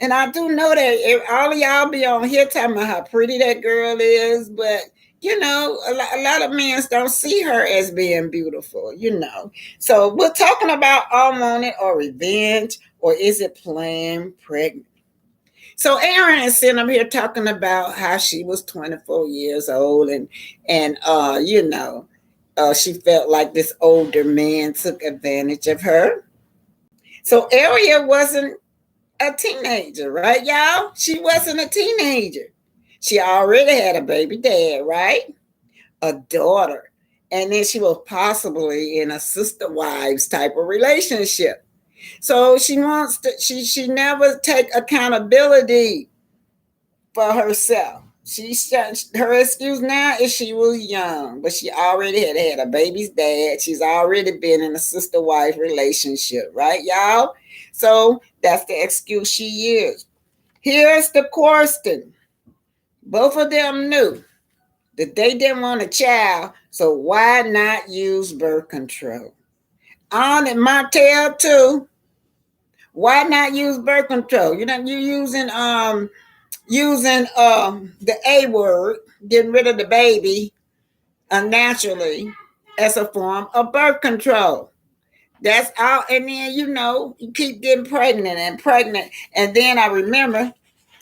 and I do know that all of y'all be on here talking about how pretty that girl is, but a lot of men don't see her as being beautiful. So we're talking about all wanted or revenge. Or is it playing pregnant? So Aaron is sitting up here talking about how she was 24 years old and she felt like this older man took advantage of her. So Aria wasn't a teenager, right, y'all? She wasn't a teenager. She already had a baby dad, right? A daughter. And then she was possibly in a sister wives type of relationship. So she wants to, she never take accountability for herself. Her excuse now is she was young, but she already had a baby's dad. She's already been in a sister wife relationship, right, y'all? So that's the excuse she used. Here's the question. Both of them knew that they didn't want a child, so why not use birth control? On and martel too. Why not use birth control? You're using the A word, getting rid of the baby unnaturally as a form of birth control. That's all. And then you keep getting pregnant. And then I remember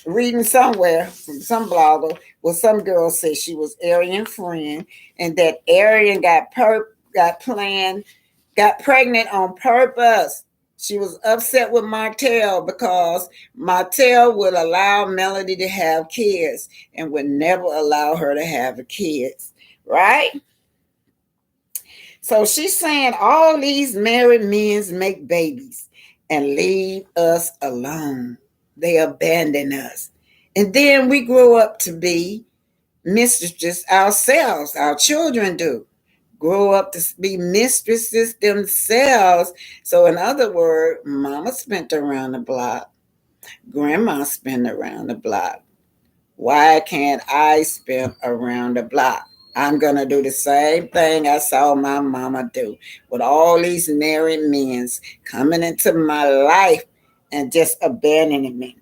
reading somewhere from some blogger where some girl said she was Aryan friend and that Aryan got pregnant on purpose. She was upset with Martel because Martel would allow Melody to have kids and would never allow her to have kids, right? So she's saying all these married men make babies and leave us alone. They abandon us. And then we grow up to be mistresses ourselves. Our children do. grow up to be mistresses themselves. So, in other words, mama spent around the block, grandma spent around the block. Why can't I spin around the block? I'm going to do the same thing I saw my mama do with all these married men coming into my life and just abandoning me.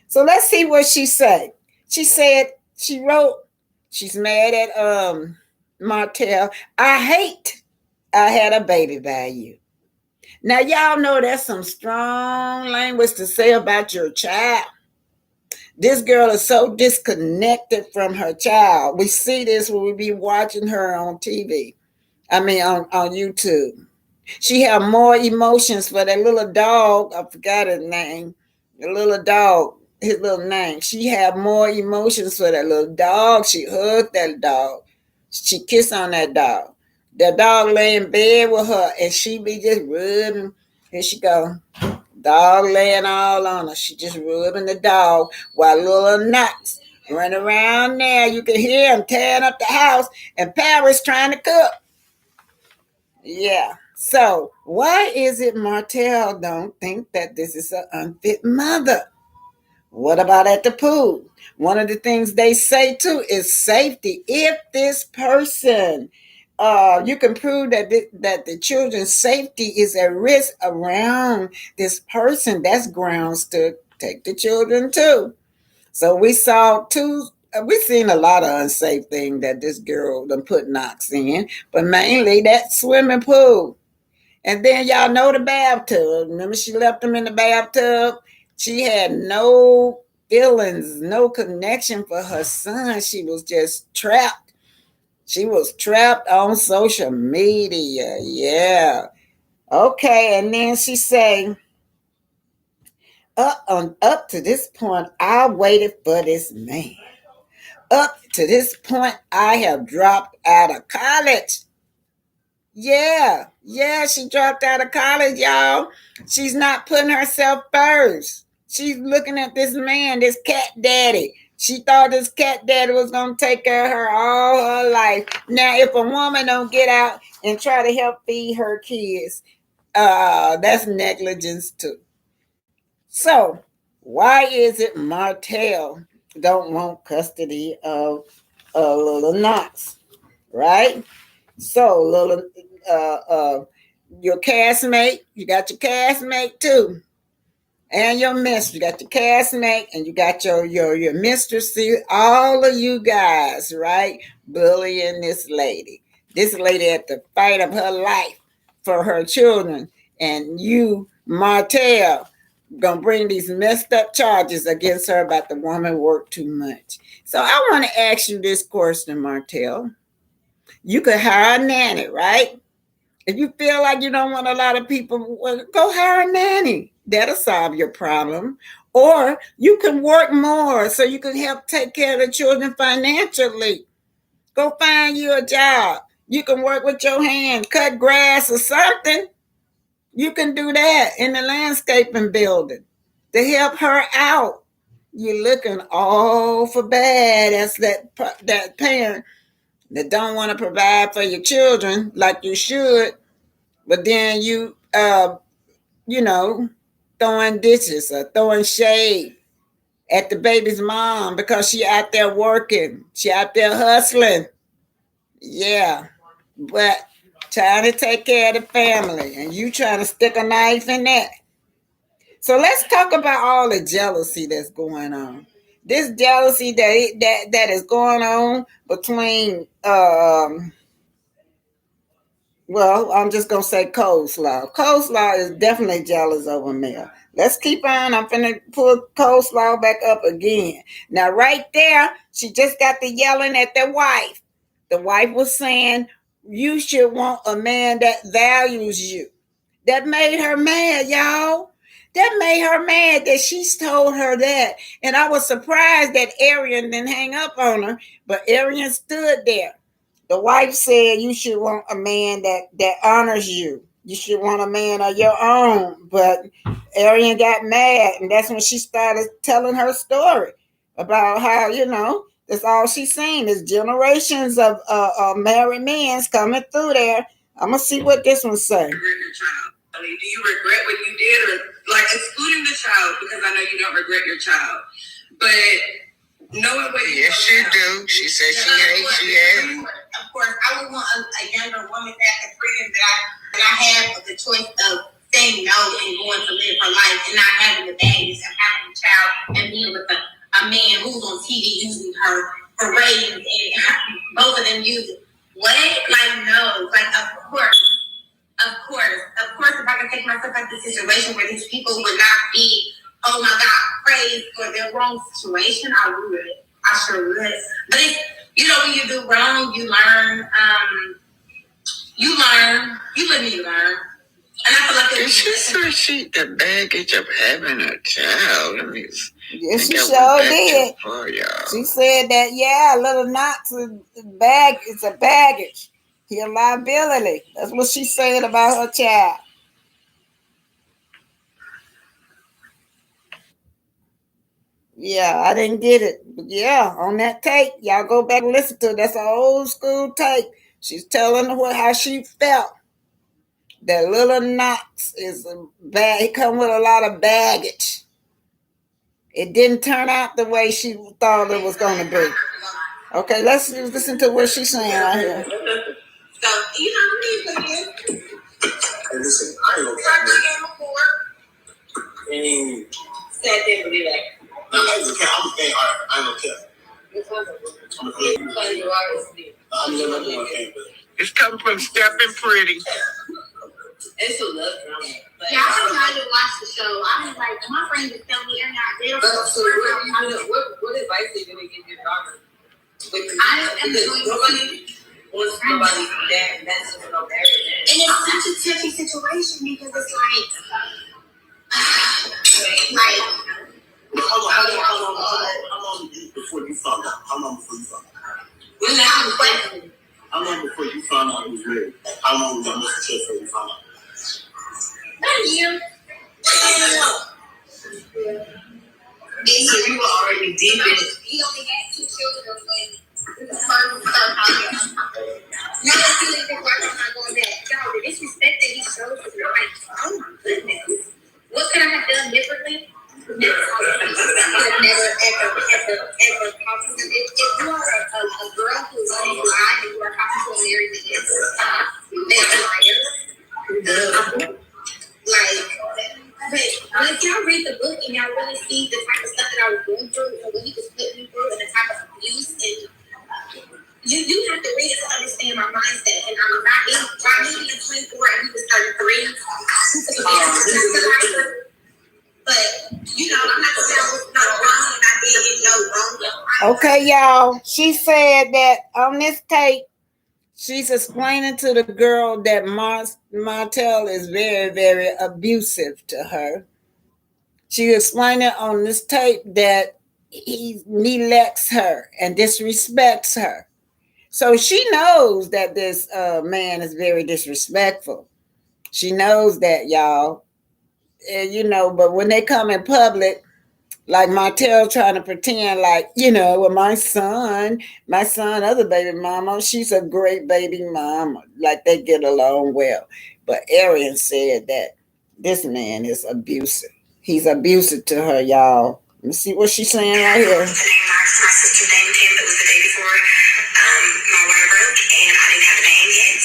So let's see what she said. She said, she wrote, she's mad at Martel. I hate I had a baby by you. Now y'all know that's some strong language to say about your child. This girl is so disconnected from her child. We see this when we be watching her on TV. I mean on YouTube. She have more emotions for that little dog. I forgot his name. The little dog, his little name. She have more emotions for that little dog. She hugged that dog. She kissed on that dog. The dog lay in bed with her and she be just rubbing. Here she go. Dog laying all on her. She just rubbing the dog while little Knox run around there. You can hear him tearing up the house and Paris trying to cook. Yeah. So why is it Martel don't think that this is an unfit mother? What about at the pool? One of the things they say too is safety. If this person, you can prove that the children's safety is at risk around this person, that's grounds to take the children too. So we saw two. We've seen a lot of unsafe things that this girl done put Knox in, but mainly that swimming pool. And then y'all know the bathtub. Remember, she left him in the bathtub. She had no feelings, no connection for her son. She was just trapped. She was trapped on social media. Yeah. Okay. And then she say, up to this point, I waited for this man. Up to this point, I have dropped out of college. Yeah, she dropped out of college, y'all. She's not putting herself first. She's looking at this man, this cat daddy. She thought this cat daddy was gonna take care of her all her life. Now, if a woman don't get out and try to help feed her kids, that's negligence too. So, why is it Martel don't want custody of little Knox, right? So, little, uh, uh, your castmate, you got your castmate too, and your mistress. You got your castmate, and you got your mistress. See, all of you guys, right? Bullying this lady. This lady at the fight of her life for her children, and you, Martel, gonna bring these messed up charges against her about the woman worked too much. So I want to ask you this question, Martel. You could hire a nanny, right? If you feel like you don't want a lot of people, well, go hire a nanny. That'll solve your problem. Or you can work more so you can help take care of the children financially. Go find you a job. You can work with your hands, cut grass or something. You can do that in the landscaping building to help her out. You're looking all for bad as that parent that don't want to provide for your children like you should, but then you know, throwing dishes or throwing shade at the baby's mom because she out there working, she out there hustling. Yeah, but trying to take care of the family, and you trying to stick a knife in that. So let's talk about all the jealousy that's going on. This jealousy that is going on between well, I'm just gonna say coleslaw. Coleslaw is definitely jealous over Mel. Let's keep on. I'm finna pull coleslaw back up again. Now, right there, she just got the yelling at the wife. The wife was saying, "You should want a man that values you." That made her mad, y'all. That made her mad that she's told her that. And I was surprised that Arian didn't hang up on her, but Arian stood there. The wife said you should want a man that honors you. You should want a man of your own. But Arian got mad, and that's when she started telling her story about how, That's all she's seen is generations of married men coming through there. I'm gonna see what this one say.
Regret your child. I mean, do you regret what you did, or like excluding the child because I know you don't regret your child, but knowing what you
she do. She said she hates. She has.
Of course, I would want a younger woman that has the freedom that I have the choice of saying no and going to live her life and not having the baggage of having a child and being with a man who's on TV using her for ratings and both of them use it. What? Like, no. Like, of course, if I can take myself out of the situation where these people would not be, oh my God, praised for their wrong situation, I would. I sure would. But it's, when you do wrong, you learn. You live and you learn. And I feel like
she said the baggage of having a child. I mean,
yes, she sure did. She said that, little knox it's a baggage. He a liability. That's what she said about her child. Yeah, I didn't get it. But yeah, on that tape, y'all go back and listen to it. That's an old school tape. She's telling how she felt. That little knox is he come with a lot of baggage. It didn't turn out the way she thought it was going to be. Okay, let's listen to what she's saying right here.
So, hey,
listen, I ain't gonna
said they would be like,
no, I ain't gonna care. I'm a fan. I ain't gonna care. I'm a fan. It's coming from Stepping Pretty.
It's a love drama. Yeah, I tried to watch the show. I was like, my friends just tell me they don't know. So what advice are you going to give your daughter? Nobody wants somebody that's no better. And it's such a touchy situation because it's like,
How long before you found out? How long before you found out? How long before you found out he was married? How long was that Mr. before you found out?
Not you. So you were already deep in it. He only had 2 children when the first started talking. Now that he lived in work, I'm not going back. Y'all, the disrespect that he shows is like, oh my goodness. What could I have done differently? Never talk to him. Never ever talk to him. If you are a girl who's on the line and you are talking to a married man, they're a liar. But if y'all read the book and y'all really see the type of stuff that I was going through and what he was putting me through and the type of abuse, and you have to read it to understand my mindset. And I'm not in, by me being 24 and he was 33. But, I'm not going to say I was not wrong and I didn't know wrong.
Okay, y'all. She said that on this tape, she's explaining to the girl that Martel is very, very abusive to her. She explained it on this tape that he neglects her and disrespects her. So she knows that this man is very disrespectful. She knows that, y'all. And, but when they come in public, like Martel trying to pretend like, well, my son, other baby mama, she's a great baby mama. Like they get along well. But Arian said that this man is abusive. He's abusive to her, y'all. Let me see what she's saying right here.
My sister named him. It was the day before my water broke, and I didn't have a name yet.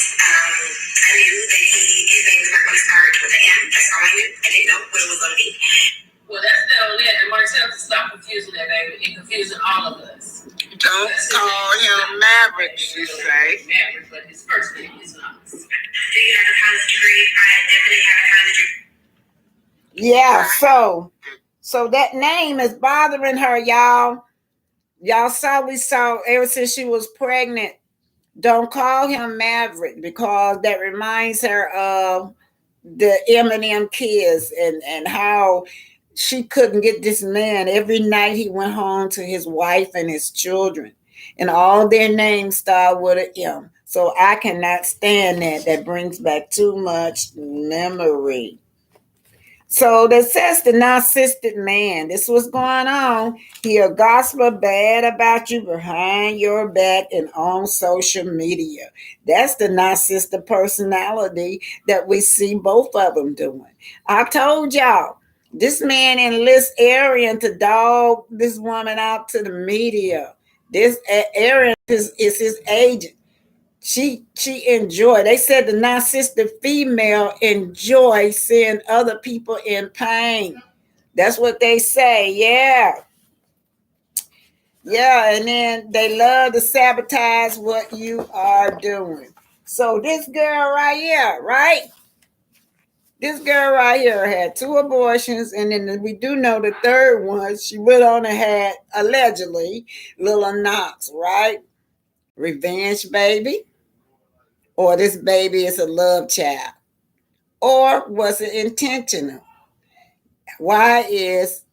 I knew that his name was not going to start with an M. That's all I knew. I didn't know what it was going to be. Well, that's not only that. And Martel to stop confusing that baby and confusing all of us.
Don't call him Maverick, she say.
Maverick, but his first name is Knox. Do you have a college degree? I definitely have a college degree.
Yeah, so that name is bothering her, y'all. We saw ever since she was pregnant. Don't call him Maverick because that reminds her of the MnM kids and how she couldn't get this man. Every night he went home to his wife and his children, and all their names start with an M. So I cannot stand that. That brings back too much memory. So that says the narcissistic man. This was going on. He'll gossip bad about you behind your back and on social media. That's the narcissistic personality that we see both of them doing. I told y'all, this man enlists Arian to dog this woman out to the media. This Arian is his agent. She enjoyed. They said the narcissistic female enjoys seeing other people in pain. That's what they say. Yeah. Yeah, and then they love to sabotage what you are doing. So this girl right here, right? This girl right here had 2 abortions, and then we do know the third one. She went on and had allegedly little Knox, right? Revenge baby, or this baby is a love child, or was it intentional? Why is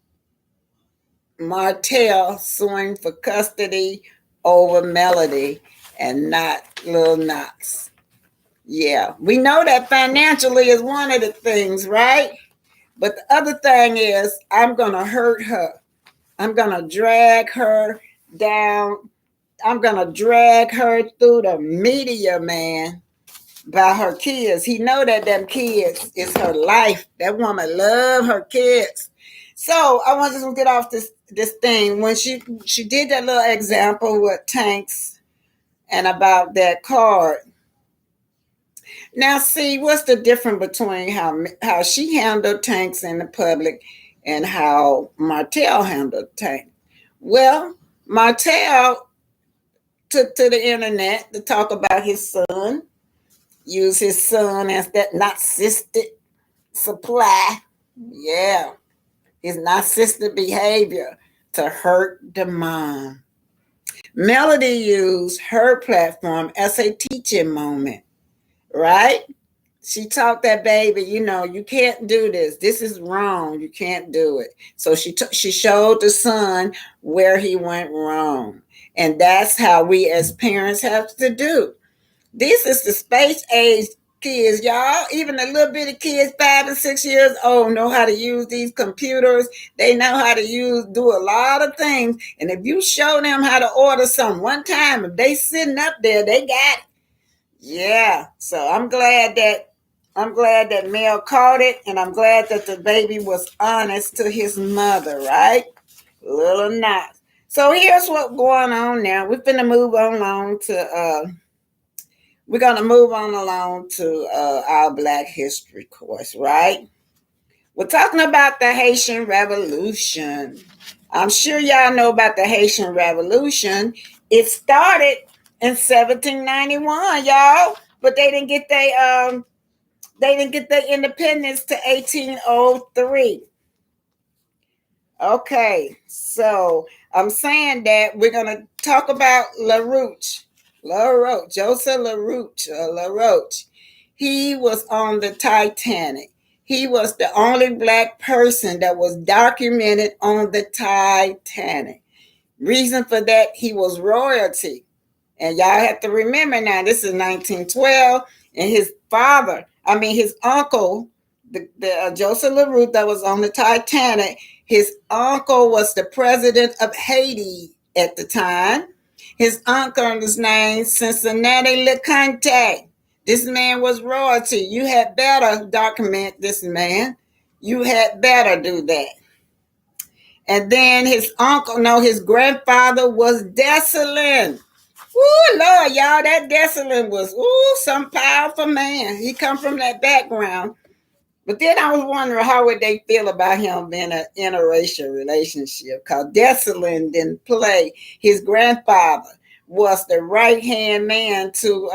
Martel suing for custody over Melody and not Lil Knox? Yeah, we know that financially is one of the things, right? But the other thing is, I'm going to hurt her. I'm going to drag her down. I'm going to drag her through the media, man, by her kids. He know that them kids is her life. That woman love her kids. So I want to get off this thing. When she did that little example with tanks and about that card. Now, see, what's the difference between how she handled tanks in the public and how Martel handled tanks? Well, Martel took to the internet to talk about his son, use his son as that narcissistic supply. Yeah, his narcissistic behavior to hurt the mom. Melody used her platform as a teaching moment, right? She taught that baby, you can't do this. This is wrong. You can't do it. So she showed the son where he went wrong. And that's how we as parents have to do. This is the space age kids, y'all. Even the little bitty kids, 5 and 6 years old, know how to use these computers. They know how to do a lot of things. And if you show them how to order something one time, if they sitting up there, they got it. Yeah. So I'm glad that Mel caught it, and I'm glad that the baby was honest to his mother, right? Little Knox. So here's what's going on now. We're gonna move on along to our Black History course, right? We're talking about the Haitian Revolution. I'm sure y'all know about the Haitian Revolution. It started in 1791, y'all, but they didn't get their independence to 1803. Okay, so I'm saying that we're gonna talk about LaRoche, Joseph LaRoche. He was on the Titanic. He was the only Black person that was documented on the Titanic. Reason for that, he was royalty. And y'all have to remember now, this is 1912, and his uncle, the Joseph LaRoche that was on the Titanic, his uncle was the president of Haiti at the time. His uncle was named Cincinnati LeConte. This man was royalty. You had better document this man. You had better do that. And then his grandfather was Dessalines. Ooh, Lord, y'all, that Dessalines was, some powerful man. He come from that background. But then I was wondering how would they feel about him being an interracial relationship, because Dessalines didn't play. His grandfather was the right-hand man to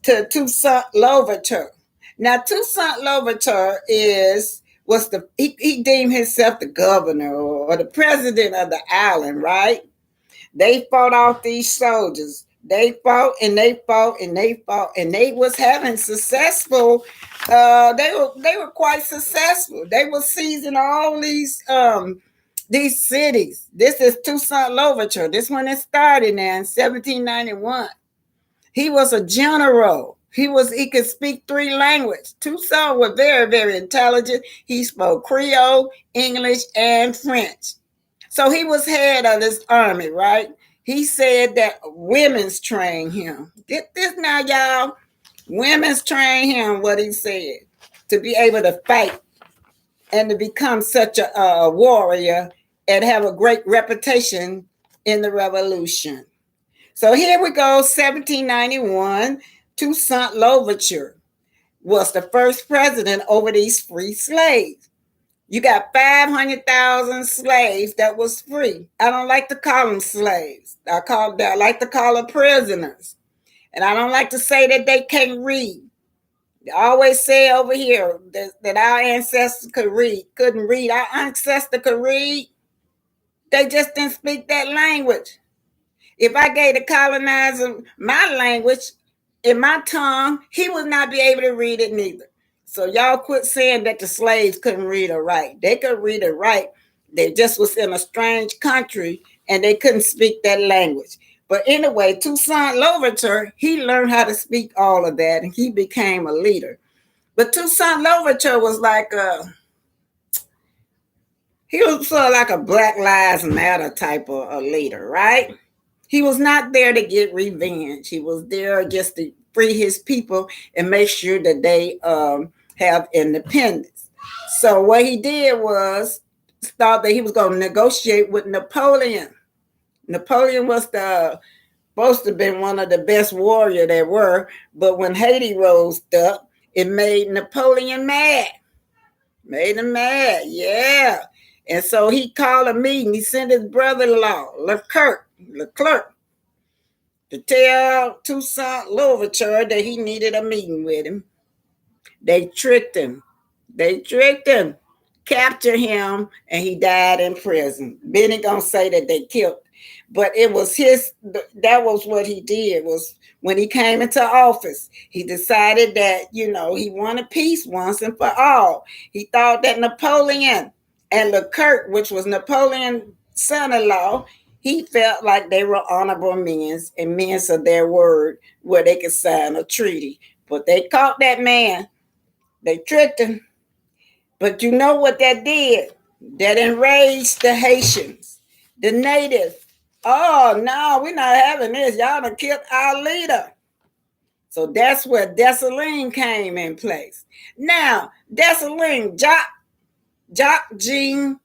Toussaint Louverture. Now, Toussaint Louverture he deemed himself the governor or the president of the island, right? They fought off these soldiers. They fought and they fought and they fought, and they was having successful. They were quite successful. They were seizing all these cities. This is Toussaint Louverture. This one it started in 1791. He was a general. He could speak 3 languages. Toussaint was very, very intelligent. He spoke Creole, English, and French. So he was head of this army, right? He said that women's trained him. Get this now, y'all. Women's trained him, what he said, to be able to fight and to become such a warrior and have a great reputation in the revolution. So here we go, 1791. Toussaint Louverture was the first president over these free slaves. You got 500,000 slaves that was free. I don't like to call them slaves. I like to call them prisoners. And I don't like to say that they can't read. They always say over here that our ancestors couldn't read. Our ancestors could read. They just didn't speak that language. If I gave the colonizer my language in my tongue, he would not be able to read it neither. So y'all quit saying that the slaves couldn't read or write. They could read or write. They just was in a strange country and they couldn't speak that language. But anyway, Toussaint Louverture, he learned how to speak all of that and he became a leader. But Toussaint Louverture was he was sort of like a Black Lives Matter type of a leader, right? He was not there to get revenge. He was there just to free his people and make sure that they have independence. So what he did was thought that he was going to negotiate with Napoleon. Napoleon was supposed to have been one of the best warriors there were, but when Haiti rose up, it made Napoleon mad. Made him mad, yeah. And so he called a meeting. He sent his brother-in-law, Leclerc, to tell Toussaint Louverture that he needed a meeting with him. They tricked him. Captured him, and he died in prison. Benny gonna say that they killed, but it was that was what he did. Was when he came into office, he decided that he wanted peace once and for all. He thought that Napoleon and Leclerc, which was Napoleon's son-in-law, he felt like they were honorable men and men of their word where they could sign a treaty. But they caught that man. They tricked him. But you know what that did? That enraged the Haitians, the natives. Oh, no, we're not having this. Y'all done killed our leader. So that's where Dessalines came in place. Now, Dessalines, Jacques Jean,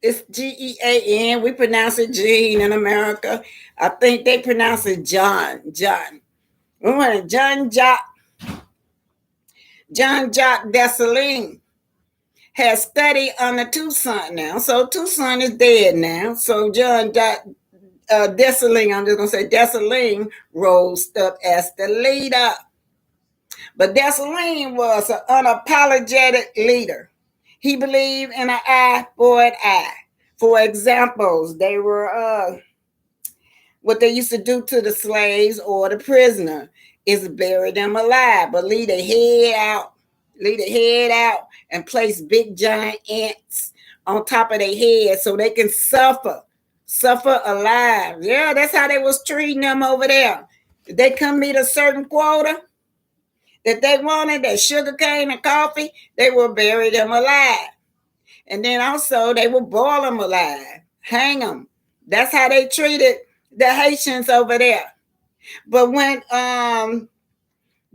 it's Gean. We pronounce it Jean in America. I think they pronounce it John. We want John Jacques Dessalines has studied under Toussaint now. So Toussaint is dead now. So John Dessalines, I'm just going to say Dessalines, rose up as the leader. But Dessalines was an unapologetic leader. He believed in an eye for an eye. For examples, they were what they used to do to the slaves or the prisoner is bury them alive, but leave their head out and place big giant ants on top of their head so they can suffer alive. Yeah, that's how they was treating them over there. Did they come meet a certain quota that they wanted, that sugar cane and coffee, they will bury them alive. And then also they will boil them alive, hang them. That's how they treated the Haitians over there. But when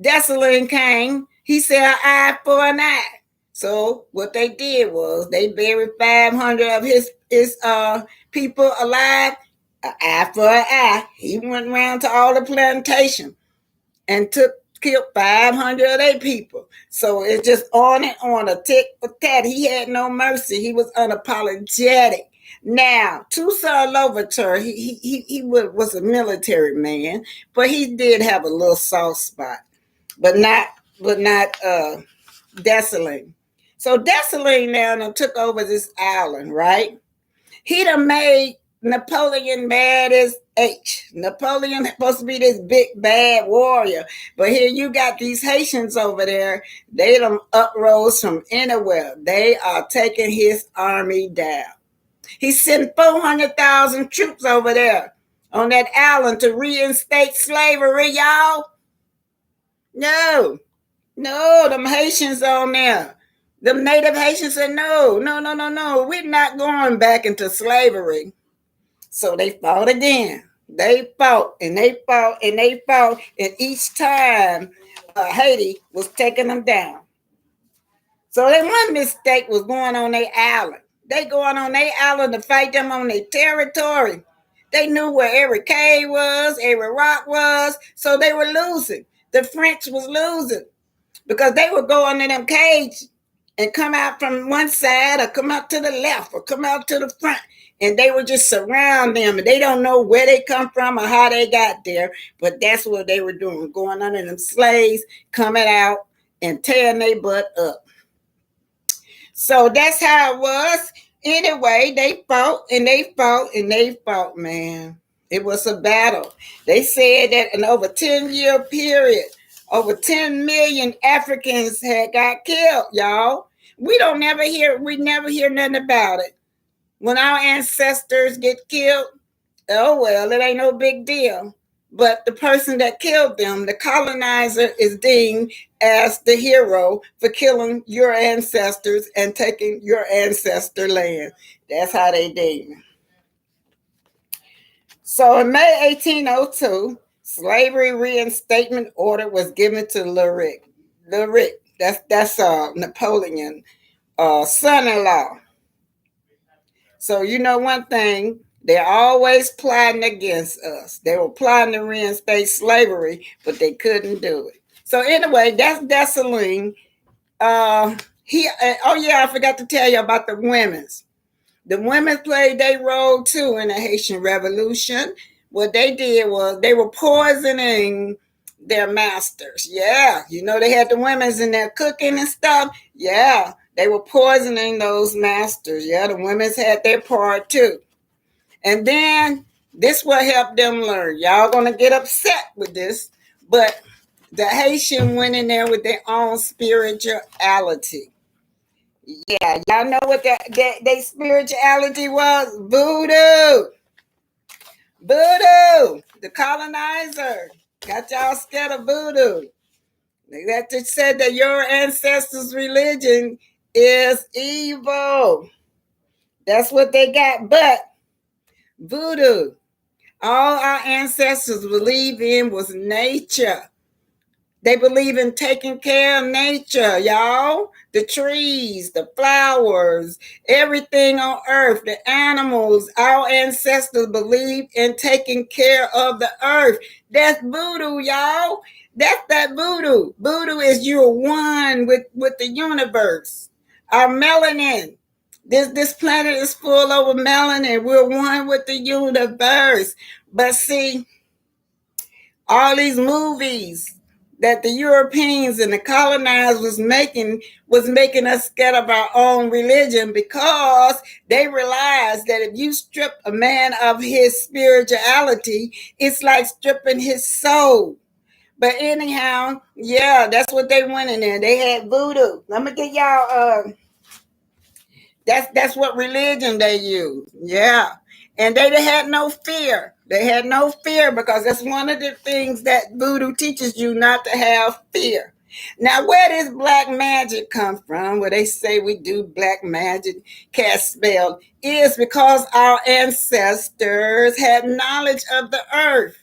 Dessalines came, he said an eye for an eye. So what they did was they buried 500 of his people alive, an eye for an eye. He went around to all the plantation and killed 500 of their people. So it's just on and on, a tick for tat. He had no mercy. He was unapologetic. Now, Toussaint Louverture, he was a military man, but he did have a little soft spot, but not Dessalines. So Dessalines now took over this island, right? He done made Napoleon mad as H. Napoleon supposed to be this big bad warrior, but here you got these Haitians over there. They done uprose from anywhere. They are taking his army down. He sent 400,000 troops over there on that island to reinstate slavery, y'all. No, no, them Haitians on there. Them native Haitians said, no, no, no, no, no. We're not going back into slavery. So they fought again. They fought and they fought and they fought. And each time Haiti was taking them down. So that one mistake was going on their island. They going on their island to fight them on their territory. They knew where every cave was, every rock was, so they were losing. The French was losing because they would go into them cages and come out from one side or come out to the left or come out to the front. And they would just surround them. And they don't know where they come from or how they got there. But that's what they were doing, going under them slaves, coming out and tearing their butt up. So that's how it was. Anyway, they fought and they fought and they fought, man. It was a battle. They said that in over 10-year period, over 10 million Africans had got killed, y'all. We never hear nothing about it. When our ancestors get killed, oh well, it ain't no big deal. But the person that killed them, the colonizer, is deemed as the hero for killing your ancestors and taking your ancestor land. That's how they deem. So in May 1802, slavery reinstatement order was given to Lyric. That's Napoleon, son-in-law. So you know one thing, they're always plotting against us. They were plotting to reinstate slavery, but they couldn't do it. So anyway, that's Dessalines. Oh yeah, I forgot to tell you about the women's. The women played their role too in the Haitian Revolution. What they did was they were poisoning their masters. Yeah, you know they had the women's in there cooking and stuff. Yeah, they were poisoning those masters. Yeah, the women's had their part too. And then this will help them learn. Y'all gonna get upset with this, but the Haitian went in there with their own spirituality. Yeah, y'all know what their spirituality was? Voodoo. Voodoo. The colonizer got y'all scared of voodoo. That just said that your ancestors' religion is evil. That's what they got. But voodoo, all our ancestors believed in was nature. They believe in taking care of nature, y'all. The trees, the flowers, everything on earth, the animals. Our ancestors believed in taking care of the earth. That's voodoo, y'all. That's that voodoo. Voodoo is you're one with the universe. Our melanin. This planet is full of melanin. We're one with the universe. But see, all these movies that the Europeans and the colonizers was making us scared of our own religion because they realized that if you strip a man of his spirituality, it's like stripping his soul. But anyhow, yeah, that's what they went in there. They had voodoo. Let me get y'all that's what religion they use. Yeah. And they had no fear. They had no fear because that's one of the things that voodoo teaches you, not to have fear. Now, where does black magic come from? Where they say we do black magic, cast spell, is because our ancestors had knowledge of the earth.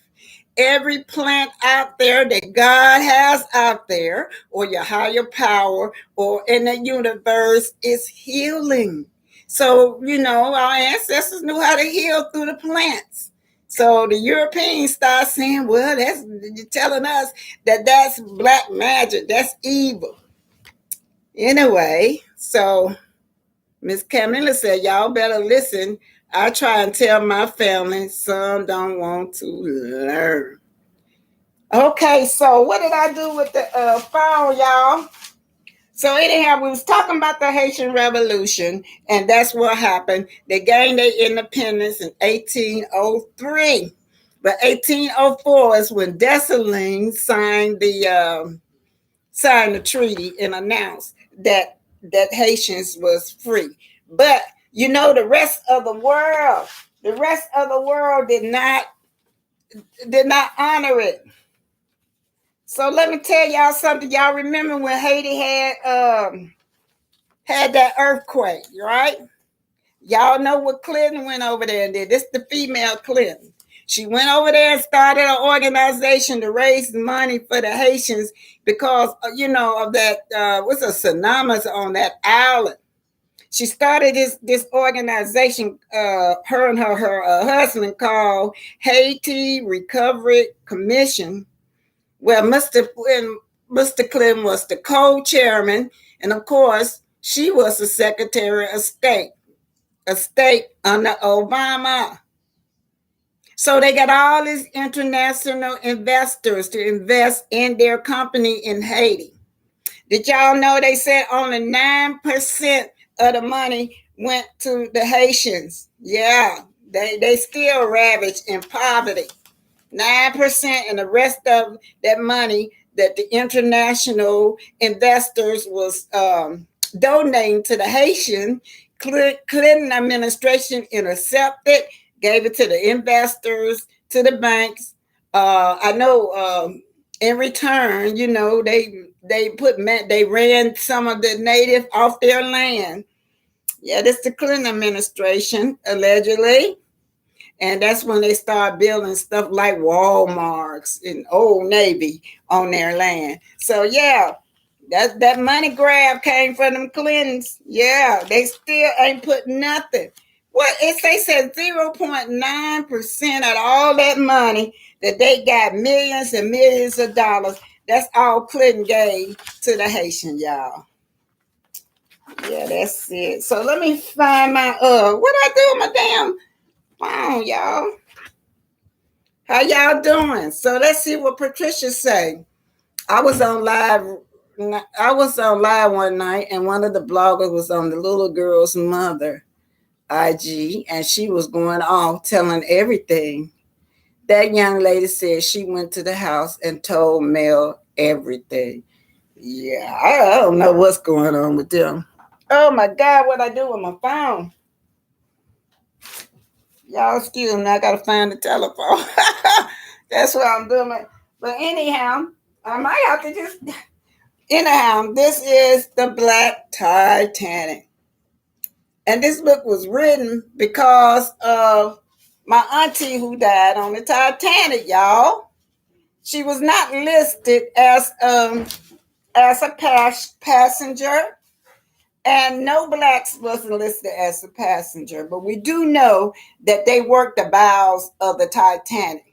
Every plant out there that God has out there, or your higher power, or in the universe, is healing. So, you know, our ancestors knew how to heal through the plants. So the Europeans start saying, well, you're telling us that that's black magic, that's evil. Anyway, so Miss Camilla said, y'all better listen. I try and tell my family, some don't want to learn. Okay, so what did I do with the phone, y'all? So anyhow, we was talking about the Haitian Revolution, and that's what happened. They gained their independence in 1803. But 1804 is when Dessalines signed the treaty and announced that Haitians was free. But you know, the rest of the world did not honor it. So let me tell y'all something. Y'all remember when Haiti had that earthquake, right? Y'all know what Clinton went over there and did. This is the female Clinton. She went over there and started an organization to raise money for the Haitians because, of that, what's a tsunami on that island. She started this organization, her and her husband, called Haiti Recovery Commission. Well, Mr. Clinton was the co-chairman, and of course, she was the Secretary of State, a state under Obama. So they got all these international investors to invest in their company in Haiti. Did y'all know they said only 9% of the money went to the Haitians? Yeah, they still ravaged in poverty. 9%, and the rest of that money that the international investors was donating to the Haitian Clinton administration intercepted, gave it to the investors, to the banks. I know in return, they ran some of the native off their land. Yeah, this is the Clinton administration, allegedly. And that's when they start building stuff like Walmarts and Old Navy on their land. So yeah, that money grab came from them Clintons. Yeah, they still ain't put nothing. Well, they said 0.9% of all that money that they got, millions and millions of dollars. That's all Clinton gave to the Haitian, y'all. Yeah, that's it. So let me find my what I do with my damn phone, y'all. How y'all doing? So let's see what Patricia say. I was on live one night, and one of the bloggers was on the little girl's mother IG, and she was going off telling everything. That young lady said she went to the house and told Mel everything. Yeah, I don't know what's going on with them. Oh my God, what I do with my phone? Y'all excuse me, I gotta find the telephone. That's what I'm doing. But anyhow, I might have to just. Anyhow, this is the Black Titanic. And this book was written because of my auntie who died on the Titanic, y'all. She was not listed as a passenger, and no blacks wasn't listed as a passenger. But we do know that they worked the bows of the Titanic.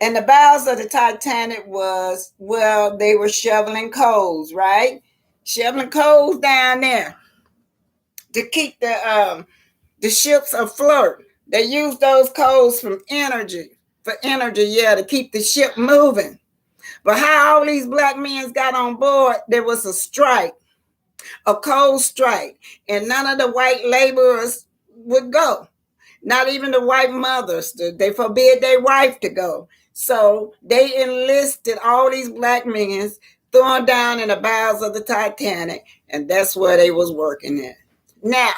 And the bows of the Titanic was, well, they were shoveling coals, right? Shoveling coals down there to keep the ships afloat. They used those coals for energy, to keep the ship moving. But how all these black men got on board, there was a strike, a coal strike, and none of the white laborers would go. Not even the white mothers. They forbid their wife to go. So they enlisted all these black men thrown down in the bows of the Titanic, and that's where they was working at. Now,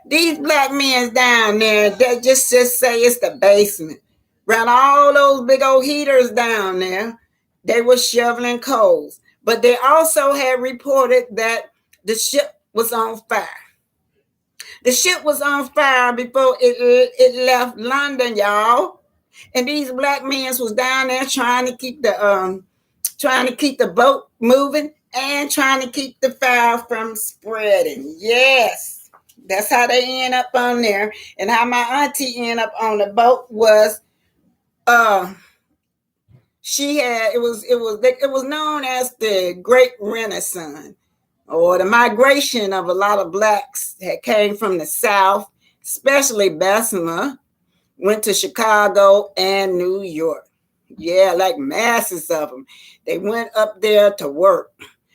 these black men down there, they just say it's the basement. Ran all those big old heaters down there. They were shoveling coals. But they also had reported that the ship was on fire. The ship was on fire before it left London, y'all. And these black men was down there trying to keep the boat moving and trying to keep the fire from spreading. Yes, that's how they end up on there. And how my auntie ended up on the boat was, it was known as the Great Renaissance, or the migration of a lot of blacks that came from the South, especially Bessemer, went to Chicago and New York. Yeah, like masses of them. They went up there to work.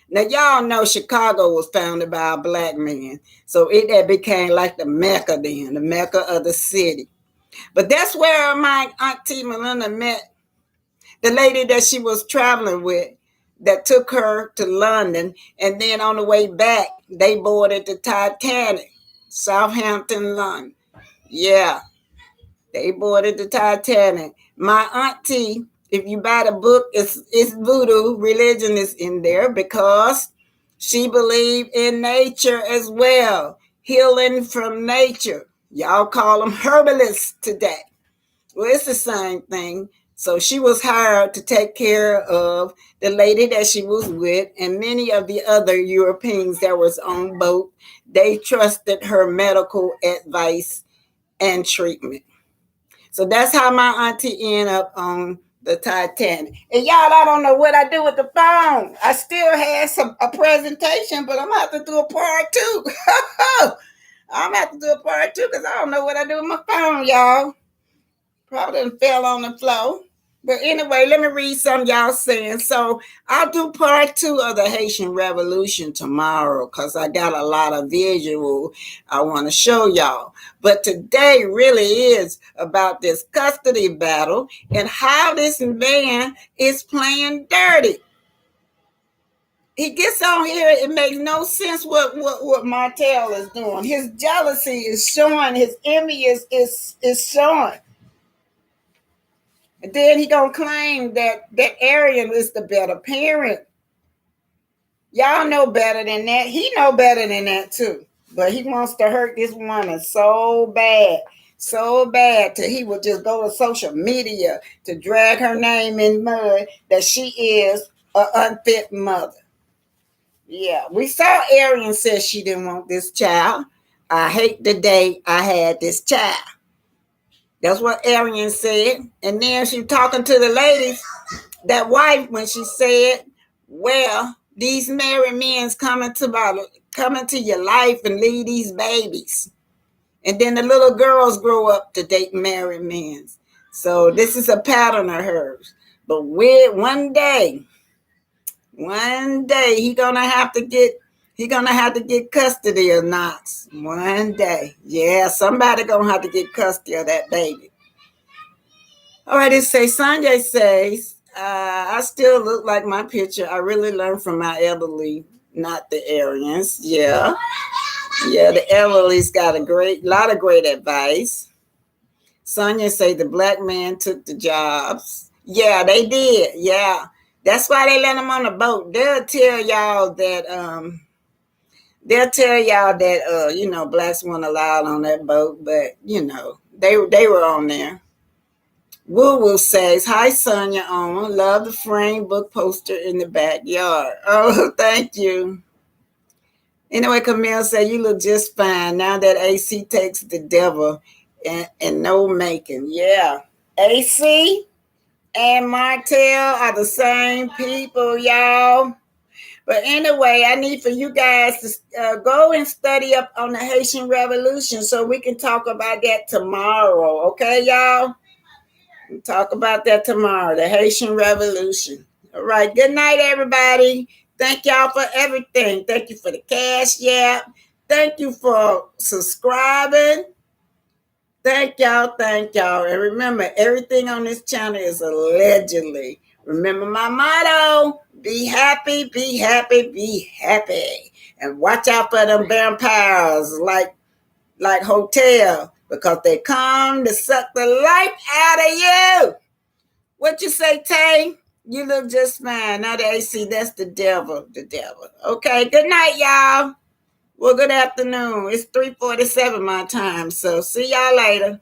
Now, y'all know Chicago was founded by a black man. So it became like the Mecca then, the Mecca of the city. But that's where my auntie Melinda met the lady that she was traveling with, that took her to London. And then on the way back, they boarded the Titanic, Southampton, London. Yeah, they boarded the Titanic. My auntie If you buy the book, it's voodoo religion is in there because she believed in nature as well, healing from nature. Y'all call them herbalists today. Well, it's the same thing. So she was hired to take care of the lady that she was with and many of the other Europeans that was on boat. They trusted her medical advice and treatment. So that's how my auntie ended up on the Titanic. And y'all, I don't know what I do with the phone. I still have a presentation, but I'm gonna have to do a part two. I'm gonna have to do a part two because I don't know what I do with my phone, y'all. Probably fell on the floor. But anyway, let me read some y'all saying. So I'll do part two of the Haitian Revolution tomorrow because I got a lot of visual I want to show y'all. But today really is about this custody battle and how this man is playing dirty. He gets on here, it makes no sense what Martel is doing. His jealousy is showing, his envy is showing. And then he gonna claim that Arian is the better parent. Y'all know better than that. He know better than that too. But he wants to hurt this woman so bad till he would just go to social media to drag her name in mud that she is an unfit mother. Yeah, we saw Arian said she didn't want this child. I hate the day I had this child. That's what Arian said. And then she talking to the ladies, that wife, when she said, well, these married men's coming to your life and leave these babies. And then the little girls grow up to date married men. So this is a pattern of hers. But one day he gonna have to get custody of Knox. One day. Yeah, somebody gonna have to get custody of that baby. All right, it says, Sanjay says, I still look like my picture. I really learned from my elderly, not the Aryans. Yeah, the elderly's got a lot of great advice. Sonia say the black man took the jobs. Yeah, they did. Yeah, that's why they let them on the boat. They'll tell y'all that blacks weren't allowed on that boat, but they were on there. Woo Woo says, hi, Sonia Owen. Love the framed book poster in the backyard. Oh, thank you. Anyway, Camille said, you look just fine now that AC takes the devil and no making. Yeah. AC and Martel are the same people, y'all. But anyway, I need for you guys to go and study up on the Haitian Revolution so we can talk about that tomorrow. Okay, y'all? We'll talk about that tomorrow, the Haitian Revolution. All right. Good night, everybody. Thank y'all for everything. Thank you for the cash app. Thank you for subscribing. Thank y'all. And remember, everything on this channel is allegedly. Remember my motto, be happy, be happy, be happy. And watch out for them vampires like Hotel, because they come to suck the life out of you. What you say, Tay? You look just fine. Now the AC, that's the devil. Okay, good night, y'all. Well, good afternoon. It's 3:47 my time, so see y'all later.